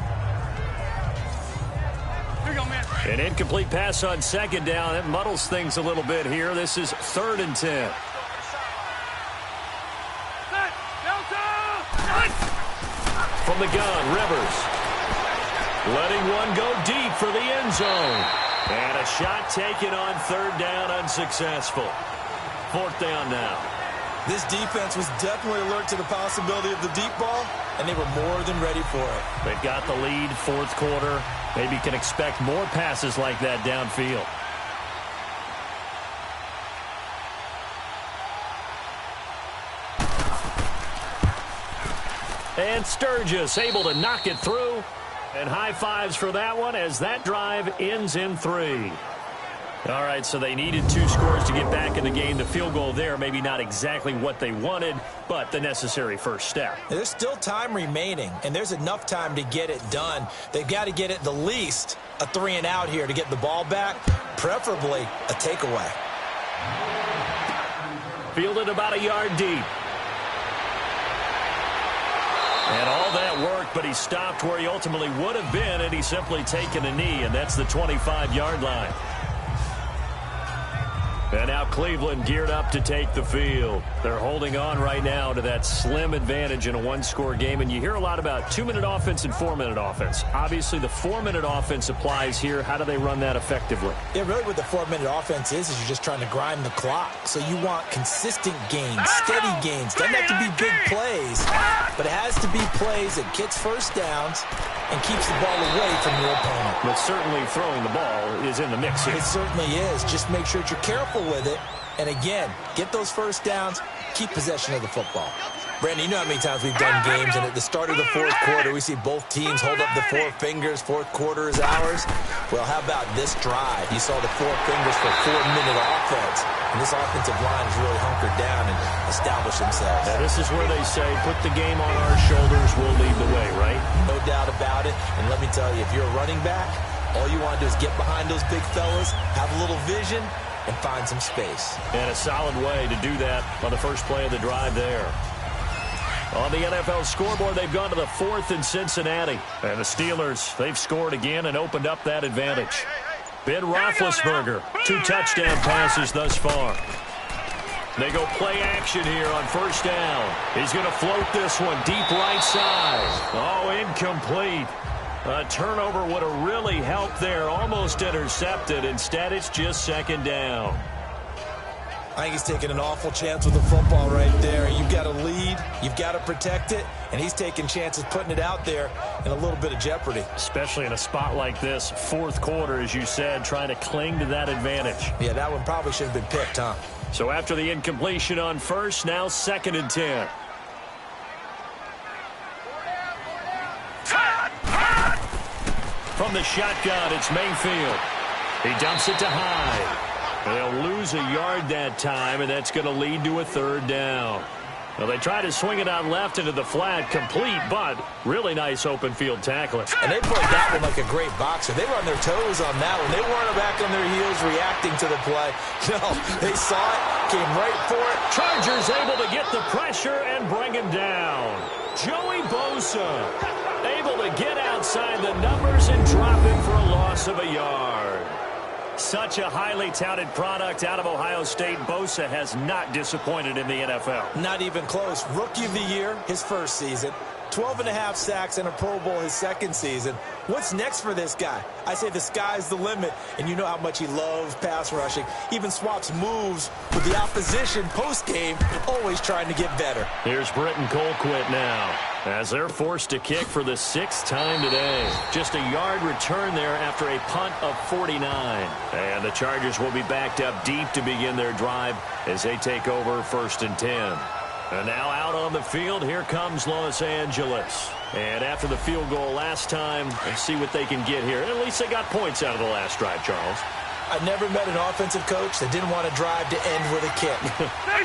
An incomplete pass on 2nd down. It muddles things a little bit here. This is 3rd and 10. From the gun, Rivers. Letting one go deep for the end zone. And a shot taken on 3rd down, unsuccessful. 4th down now. This defense was definitely alert to the possibility of the deep ball, and they were more than ready for it. They've got the lead, 4th quarter. Maybe can expect more passes like that downfield. And Sturgis able to knock it through. And high fives for that one as that drive ends in 3. All right, so they needed 2 scores to get back in the game. The field goal there, maybe not exactly what they wanted, but the necessary first step. There's still time remaining, and there's enough time to get it done. They've got to get it the least a 3 and out here to get the ball back, preferably a takeaway. Fielded about a yard deep. And all that work, but he stopped where he ultimately would have been, and he's simply taken a knee, and that's the 25-yard line. And now Cleveland geared up to take the field. They're holding on right now to that slim advantage in a 1-score game. And you hear a lot about 2-minute offense and 4-minute offense. Obviously, the 4-minute offense applies here. How do they run that effectively? Yeah, really what the 4-minute offense is you're just trying to grind the clock. So you want consistent gains, steady gains. Doesn't have to be big plays, but it has to be plays that gets first downs and keeps the ball away from your opponent. But certainly throwing the ball is in the mix here. It certainly is. Just make sure that you're careful with it. And again, get those first downs, keep possession of the football. Brandon, you know how many times we've done games, and at the start of the 4th quarter, we see both teams hold up the 4 fingers, 4th quarter is ours. Well, how about this drive? You saw the 4 fingers for 4-minute offense. And this offensive line has really hunkered down and established themselves. Now, this is where they say, put the game on our shoulders, we'll lead the way, right? No doubt about it. And let me tell you, if you're a running back, All you want to do is get behind those big fellas, have a little vision, and find some space. And a solid way to do that on the first play of the drive there. On the NFL scoreboard, they've gone to the 4th in Cincinnati. And the Steelers, they've scored again and opened up that advantage. Ben Roethlisberger, 2 touchdown passes thus far. They go play action here on first down. He's going to float this one deep right side. Oh, incomplete. A turnover would have really helped there. Almost intercepted. Instead, it's just second down. I think he's taking an awful chance with the football right there. You've got to lead, you've got to protect it, and he's taking chances putting it out there in a little bit of jeopardy. Especially in a spot like this, 4th quarter, as you said, trying to cling to that advantage. Yeah, that one probably should have been picked, huh? So after the incompletion on first, now 2nd and 10. From the shotgun, it's Mayfield. He dumps it to Hyde. They'll lose a yard that time, and that's going to lead to a 3rd down. Well, they try to swing it out left into the flat, complete, but really nice open field tackling. And they played that one like a great boxer. They were on their toes on that one. They weren't back on their heels reacting to the play. No, they saw it, came right for it. Chargers able to get the pressure and bring him down. Joey Bosa able to get outside the numbers and drop him for a loss of a yard. Such a highly touted product out of Ohio State. Bosa has not disappointed in the NFL. Not even close. Rookie of the year, his first season. 12.5 sacks and a Pro Bowl his second season. What's next for this guy? I say the sky's the limit, and you know how much he loves pass rushing. Even swaps moves with the opposition post-game, always trying to get better. Here's Britton Colquitt now, as they're forced to kick for the 6th time today. Just a yard return there after a punt of 49. And the Chargers will be backed up deep to begin their drive as they take over 1st and 10. And now out on the field, here comes Los Angeles. And after the field goal last time, let's see what they can get here. At least they got points out of the last drive, Charles. I've never met an offensive coach that didn't want to drive to end with a kick.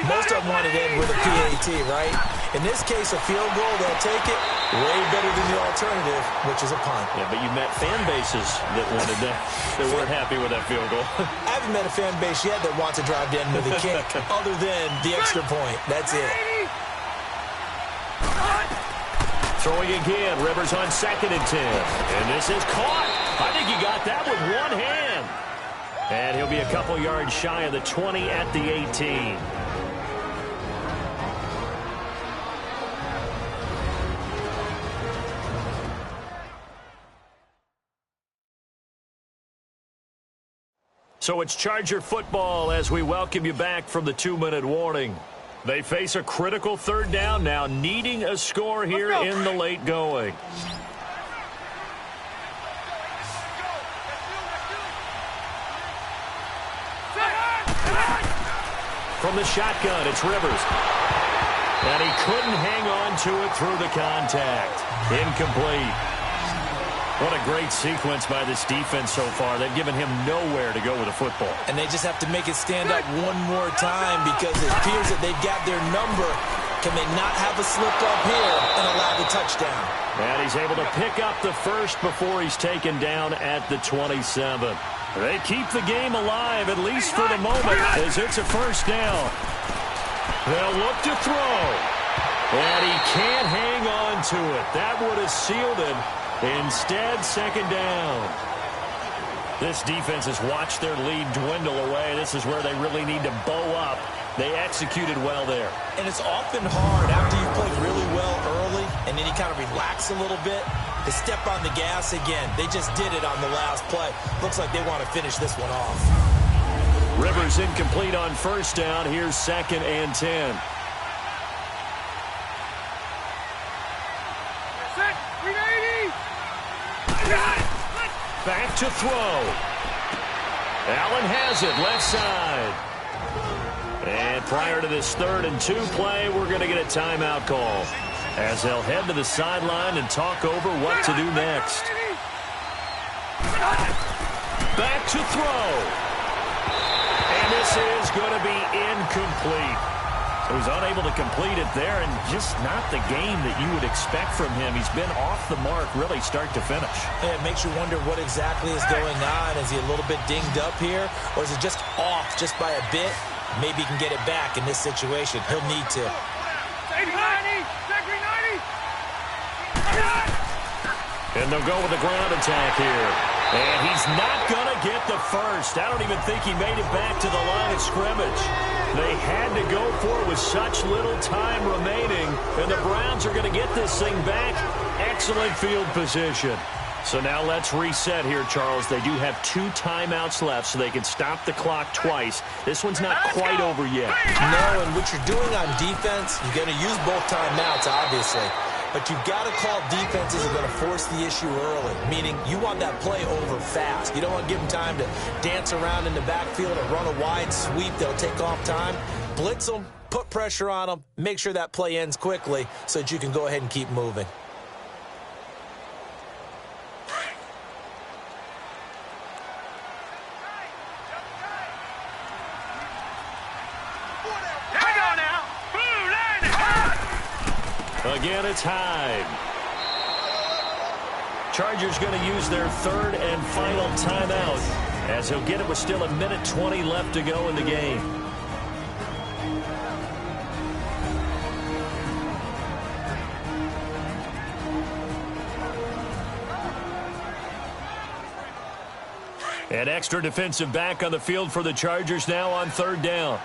Most of them wanted to end with a PAT, right? In this case, a field goal, they'll take it way better than the alternative, which is a punt. Yeah, but you met fan bases that wanted that, that weren't happy with that field goal. I haven't met a fan base yet that wants to drive to end with a kick, other than the extra point. That's it. Throwing again, Rivers on 2nd and 10. And this is caught. I think he got that with one hand. And he'll be a couple yards shy of the 20 at the 18. So it's Charger football as we welcome you back from the 2-minute warning. They face a critical 3rd down now, needing a score here in the late going. From the shotgun, it's Rivers. And he couldn't hang on to it through the contact. Incomplete. What a great sequence by this defense so far. They've given him nowhere to go with the football. And they just have to make it stand up one more time because it appears that they've got their number. Can they not have a slip up here and allow the touchdown? And he's able to pick up the first before he's taken down at the 27. They keep the game alive, at least for the moment, as it's a first down. They'll look to throw. And he can't hang on to it. That would have sealed it. Instead, 2nd down. This defense has watched their lead dwindle away. This is where they really need to bow up. They executed well there. And it's often hard after you play really well early and then you kind of relax a little bit to step on the gas again. They just did it on the last play. Looks like they want to finish this one off. Rivers incomplete on first down. Here's 2nd and 10. Back to throw. Allen has it, left side. And prior to this 3rd and 2 play, we're going to get a timeout call as they'll head to the sideline and talk over what to do next. Back to throw. And this is going to be incomplete. So he's unable to complete it there, and just not the game that you would expect from him. He's been off the mark really start to finish. It makes you wonder what exactly is going on. Is he a little bit dinged up here, or is it just off just by a bit? Maybe he can get it back in this situation. He'll need to. 80, 90, 90. And they'll go with the ground attack here. And he's not going to get the first. I don't even think he made it back to the line of scrimmage. They had to go for it with such little time remaining. And the Browns are going to get this thing back. Excellent field position. So now let's reset here, Charles. They do have 2 timeouts left, so they can stop the clock twice. This one's not quite over yet. No, and what you're doing on defense, you're going to use both timeouts, obviously. But you've got to call defenses that are going to force the issue early, meaning you want that play over fast. You don't want to give them time to dance around in the backfield or run a wide sweep that'll take off time. Blitz them, put pressure on them, make sure that play ends quickly so that you can go ahead and keep moving. Again, it's Hyde. Chargers going to use their 3rd and final timeout as he'll get it with still 1:20 left to go in the game. An extra defensive back on the field for the Chargers now on 3rd down.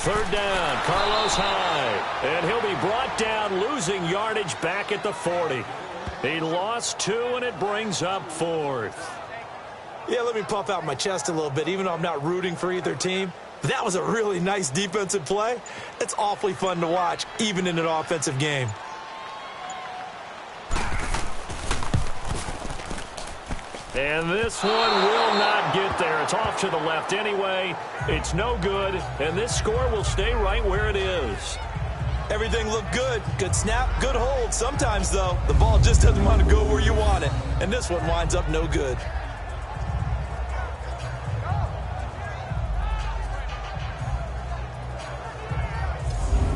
Third down, Carlos Hyde, and he'll be brought down, losing yardage back at the 40. He lost 2, and it brings up 4th. Yeah, let me puff out my chest a little bit, even though I'm not rooting for either team. That was a really nice defensive play. It's awfully fun to watch, even in an offensive game. And this one will not get there. It's off to the left anyway. It's no good, and this score will stay right where it is. Everything looked good. Good snap, good hold. Sometimes, though, the ball just doesn't want to go where you want it. And this one winds up no good.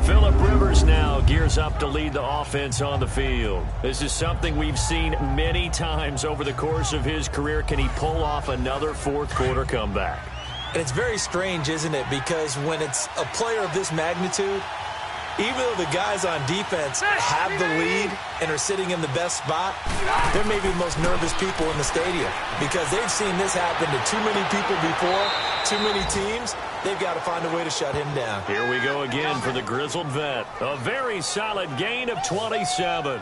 Phillip Rivers now gears up to lead the offense on the field. This is something we've seen many times over the course of his career. Can he pull off another 4th quarter comeback? And it's very strange, isn't it? Because when it's a player of this magnitude, even though the guys on defense have the lead and are sitting in the best spot, they're maybe the most nervous people in the stadium because they've seen this happen to too many people before, too many teams. They've got to find a way to shut him down. Here we go again for the grizzled vet. A very solid gain of 27.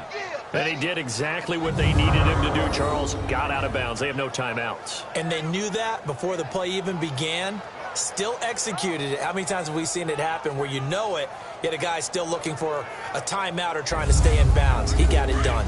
And he did exactly what they needed him to do, Charles. Got out of bounds. They have no timeouts. And they knew that before the play even began. Still executed it. How many times have we seen it happen where you know it, yet a guy's still looking for a timeout or trying to stay in bounds? He got it done.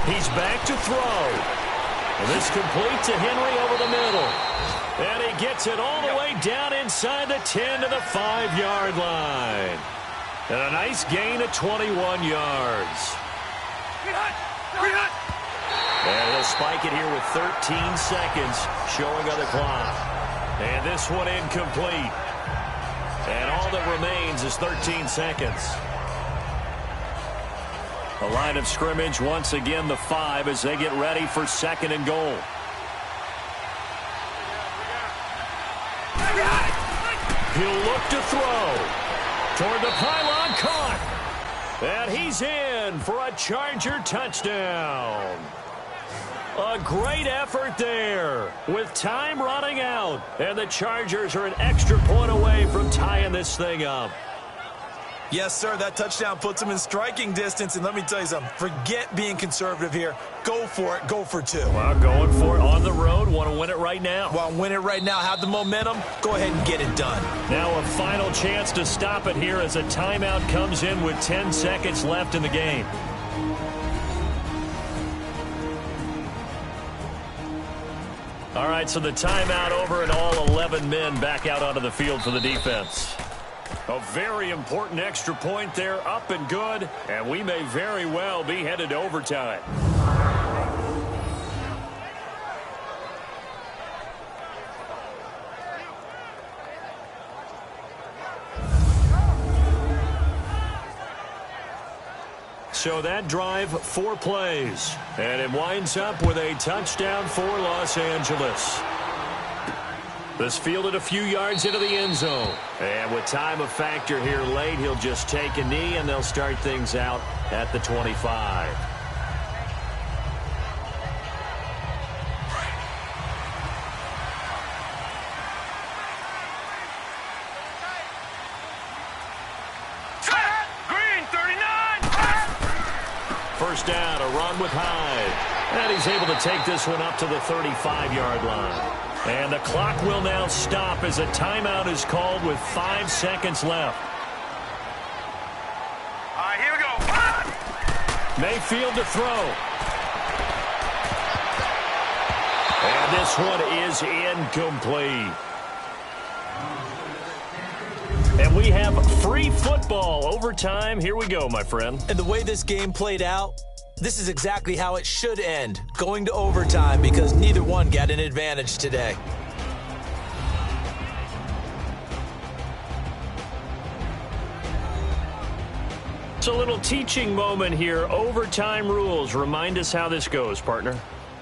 He's back to throw. And this complete to Henry over the middle. And he gets it all the way down inside the 10 to the 5-yard line. And a nice gain of 21 yards. And he'll spike it here with 13 seconds showing on the clock. And this one incomplete. And all that remains is 13 seconds. The line of scrimmage, once again, the 5 as they get ready for 2nd and goal. He'll look to throw. Toward the pylon, caught. And he's in for a Charger touchdown. A great effort there with time running out. And the Chargers are an extra point away from tying this thing up. Yes, sir, that touchdown puts them in striking distance. And let me tell you something, forget being conservative here. Go for it. Go for 2. Well, going for it on the road. Want to win it right now. Want to win it right now. Have the momentum. Go ahead and get it done. Now a final chance to stop it here as a timeout comes in with 10 seconds left in the game. All right, so the timeout over and all 11 men back out onto the field for the defense. A very important extra point there, up and good, and we may very well be headed to overtime. So that drive, 4 plays. And it winds up with a touchdown for Los Angeles. This fielded a few yards into the end zone. And with time a factor here late, he'll just take a knee, and they'll start things out at the 25. First down, a run with Hyde. And he's able to take this one up to the 35-yard line. And the clock will now stop as a timeout is called with 5 seconds left. All right, here we go. Mayfield to throw. And this one is incomplete. And we have free football overtime. Here we go, my friend. And the way this game played out, this is exactly how it should end, going to overtime, because neither one got an advantage today. It's a little teaching moment here. Overtime rules. Remind us how this goes, partner.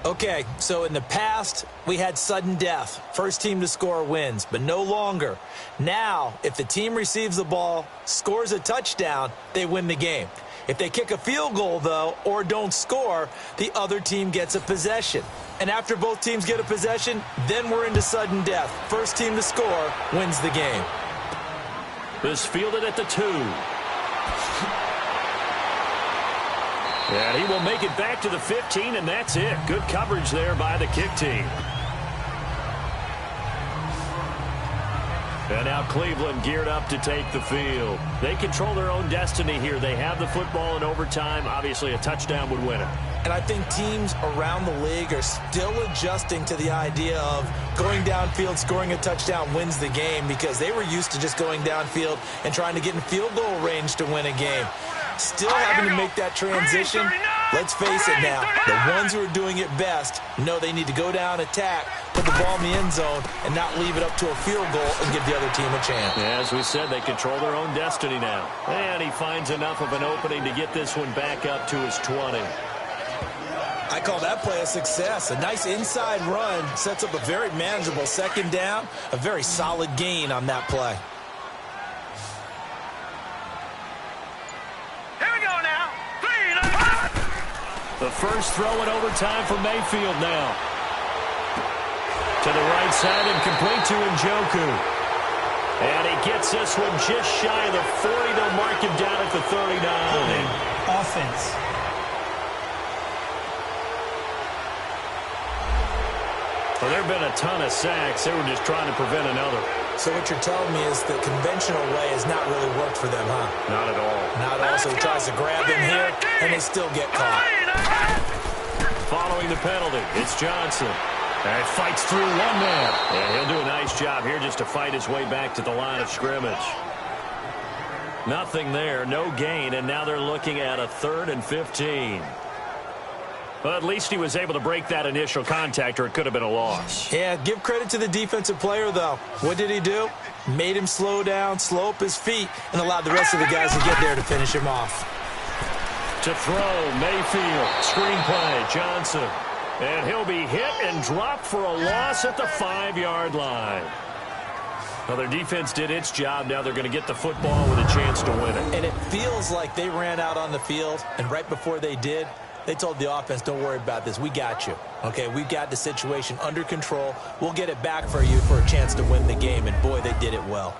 Okay, so in the past, we had sudden death. First team to score wins, but no longer. Now, if the team receives the ball, scores a touchdown, they win the game. If they kick a field goal, though, or don't score, the other team gets a possession. And after both teams get a possession, then we're into sudden death. First team to score wins the game. This fielded at the 2. And he will make it back to the 15, and that's it. Good coverage there by the kick team. And now Cleveland geared up to take the field. They control their own destiny here. They have the football in overtime. Obviously, a touchdown would win it. And I think teams around the league are still adjusting to the idea of going downfield, scoring a touchdown wins the game, because they were used to just going downfield and trying to get in field goal range to win a game. Still having to make that transition. Let's face it now, the ones who are doing it best know they need to go down, attack, put the ball in the end zone, and not leave it up to a field goal and give the other team a chance. Yeah, as we said, they control their own destiny now. And he finds enough of an opening to get this one back up to his 20. I call that play a success. A nice inside run sets up a very manageable second down, a very solid gain on that play. The first throw in overtime for Mayfield now. To the right side and complete to Njoku. And he gets this one just shy of the 40. They'll mark him down at the 39. Offense. Well, there have been a ton of sacks. They were just trying to prevent another. So what you're telling me is the conventional way has not really worked for them, huh? Not at all. Not at all. So he tries to grab him here, and they still get caught. Following the penalty, it's Johnson. And fights through one man. And he'll do a nice job here just to fight his way back to the line of scrimmage. Nothing there, no gain, and now they're looking at a 3rd and 15. Well, at least he was able to break that initial contact, or it could have been a loss. Yeah, give credit to the defensive player, though. What did he do? Made him slow down, slow up his feet, and allowed the rest of the guys to get there to finish him off. To throw, Mayfield. Screen play, Johnson. And he'll be hit and dropped for a loss at the 5-yard line. Well, their defense did its job. Now they're going to get the football with a chance to win it. And it feels like they ran out on the field, and right before they did, they told the offense, don't worry about this. We got you. Okay, we got the situation under control. We'll get it back for you for a chance to win the game. And, boy, they did it well.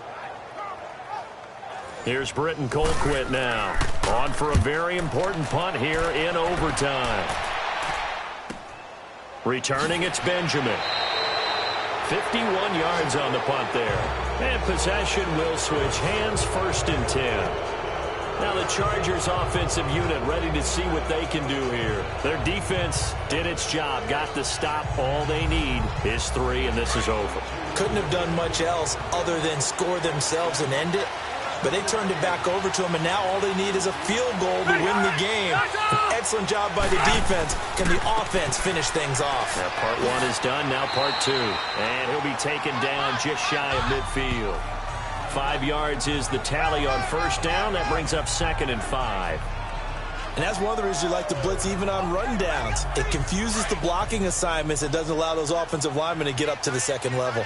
Here's Britton Colquitt now. On for a very important punt here in overtime. Returning, it's Benjamin. 51 yards on the punt there. And possession will switch hands, 1st and 10. Now the Chargers offensive unit ready to see what they can do here. Their defense did its job, got the stop. All they need is 3, and this is over. Couldn't have done much else other than score themselves and end it. But they turned it back over to him, and now all they need is a field goal to win the game. An excellent job by the defense. Can the offense finish things off? Now part 1 is done, now part 2. And he'll be taken down just shy of midfield. 5 yards is the tally on first down. That brings up 2nd and 5. And that's one of the reasons you like to blitz even on rundowns. It confuses the blocking assignments. It doesn't allow those offensive linemen to get up to the second level.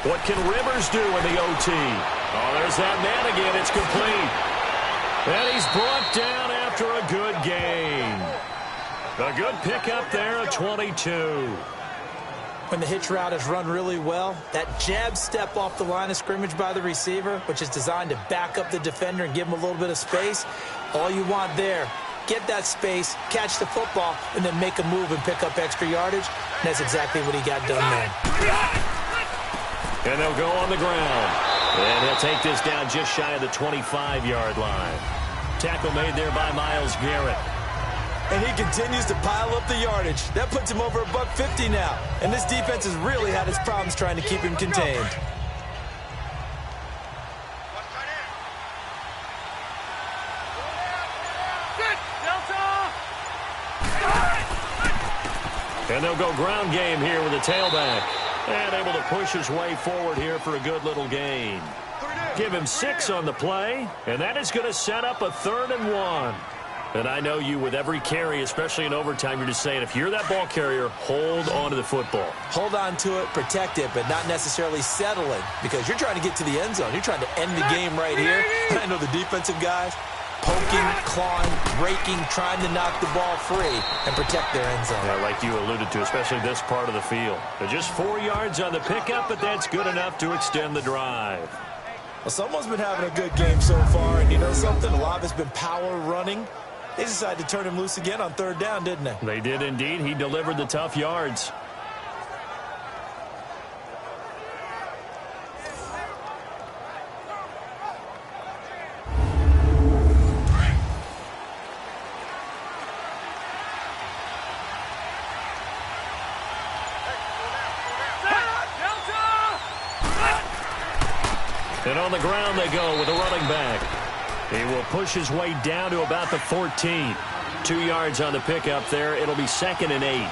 What can Rivers do in the OT? Oh, there's that man again. It's complete. And he's brought down after a good gain. A good pickup there at 22. When the hitch route is run really well, that jab step off the line of scrimmage by the receiver, which is designed to back up the defender and give him a little bit of space, all you want there, get that space, catch the football, and then make a move and pick up extra yardage. And that's exactly what he got done there. And they'll go on the ground. And he'll take this down just shy of the 25-yard line. Tackle made there by Myles Garrett. And he continues to pile up the yardage. That puts him over $150 now. And this defense has really had its problems trying to keep him contained. And they'll go ground game here with a tailback. And able to push his way forward here for a good little gain. Give him 6 on the play. And that is going to set up a 3rd and 1. And I know you, with every carry, especially in overtime, you're just saying, if you're that ball carrier, hold on to the football. Hold on to it, protect it, but not necessarily settling, because you're trying to get to the end zone. You're trying to end the game right here. And I know the defensive guys poking, clawing, raking, trying to knock the ball free and protect their end zone. Yeah, like you alluded to, especially this part of the field. They're just 4 yards on the pickup, but that's good enough to extend the drive. Well, someone's been having a good game so far, and you know something? A lot of it's been power running. They decided to turn him loose again on 3rd down, didn't they? They did indeed. He delivered the tough yards. And on the ground they go with a running back. He will push his way down to about the 14. 2 yards on the pickup there. It'll be 2nd and 8.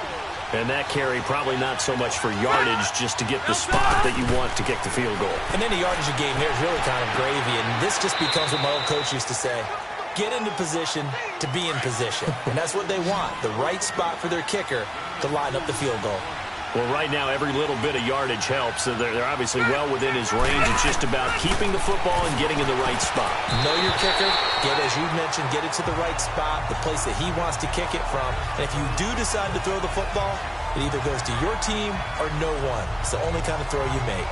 And that carry probably not so much for yardage, just to get the spot that you want to kick the field goal. And any yardage you gain here is really kind of gravy. And this just becomes what my old coach used to say. Get into position to be in position. And that's what they want. The right spot for their kicker to line up the field goal. Well, right now, every little bit of yardage helps. So they're obviously well within his range. It's just about keeping the football and getting in the right spot. Know your kicker. Get, as you mentioned, get it to the right spot, the place that he wants to kick it from. And if you do decide to throw the football, it either goes to your team or no one. It's the only kind of throw you make.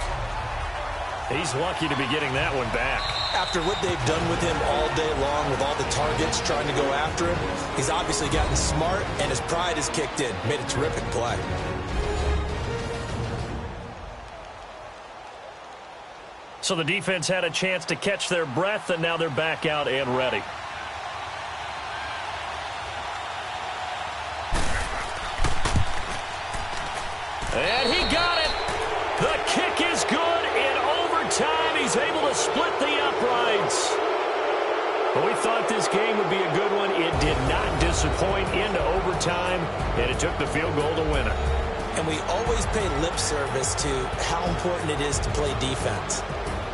He's lucky to be getting that one back. After what they've done with him all day long, with all the targets trying to go after him, he's obviously gotten smart, and his pride has kicked in. Made a terrific play. So the defense had a chance to catch their breath, and now they're back out and ready. And he got it. The kick is good. In overtime, he's able to split the uprights. But we thought this game would be a good one. It did not disappoint into overtime, and it took the field goal to win it. And we always pay lip service to how important it is to play defense.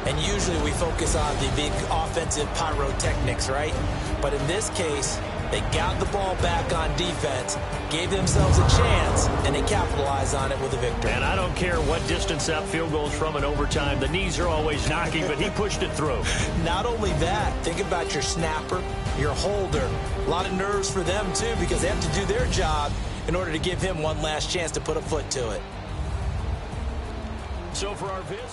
And usually we focus on the big offensive pyrotechnics, right? But in this case, they got the ball back on defense, gave themselves a chance, and they capitalized on it with a victory. And I don't care what distance that field goal is from in overtime. The knees are always knocking, but he pushed it through. Not only that, think about your snapper, your holder. A lot of nerves for them, too, because they have to do their job in order to give him one last chance to put a foot to it. So for our visit.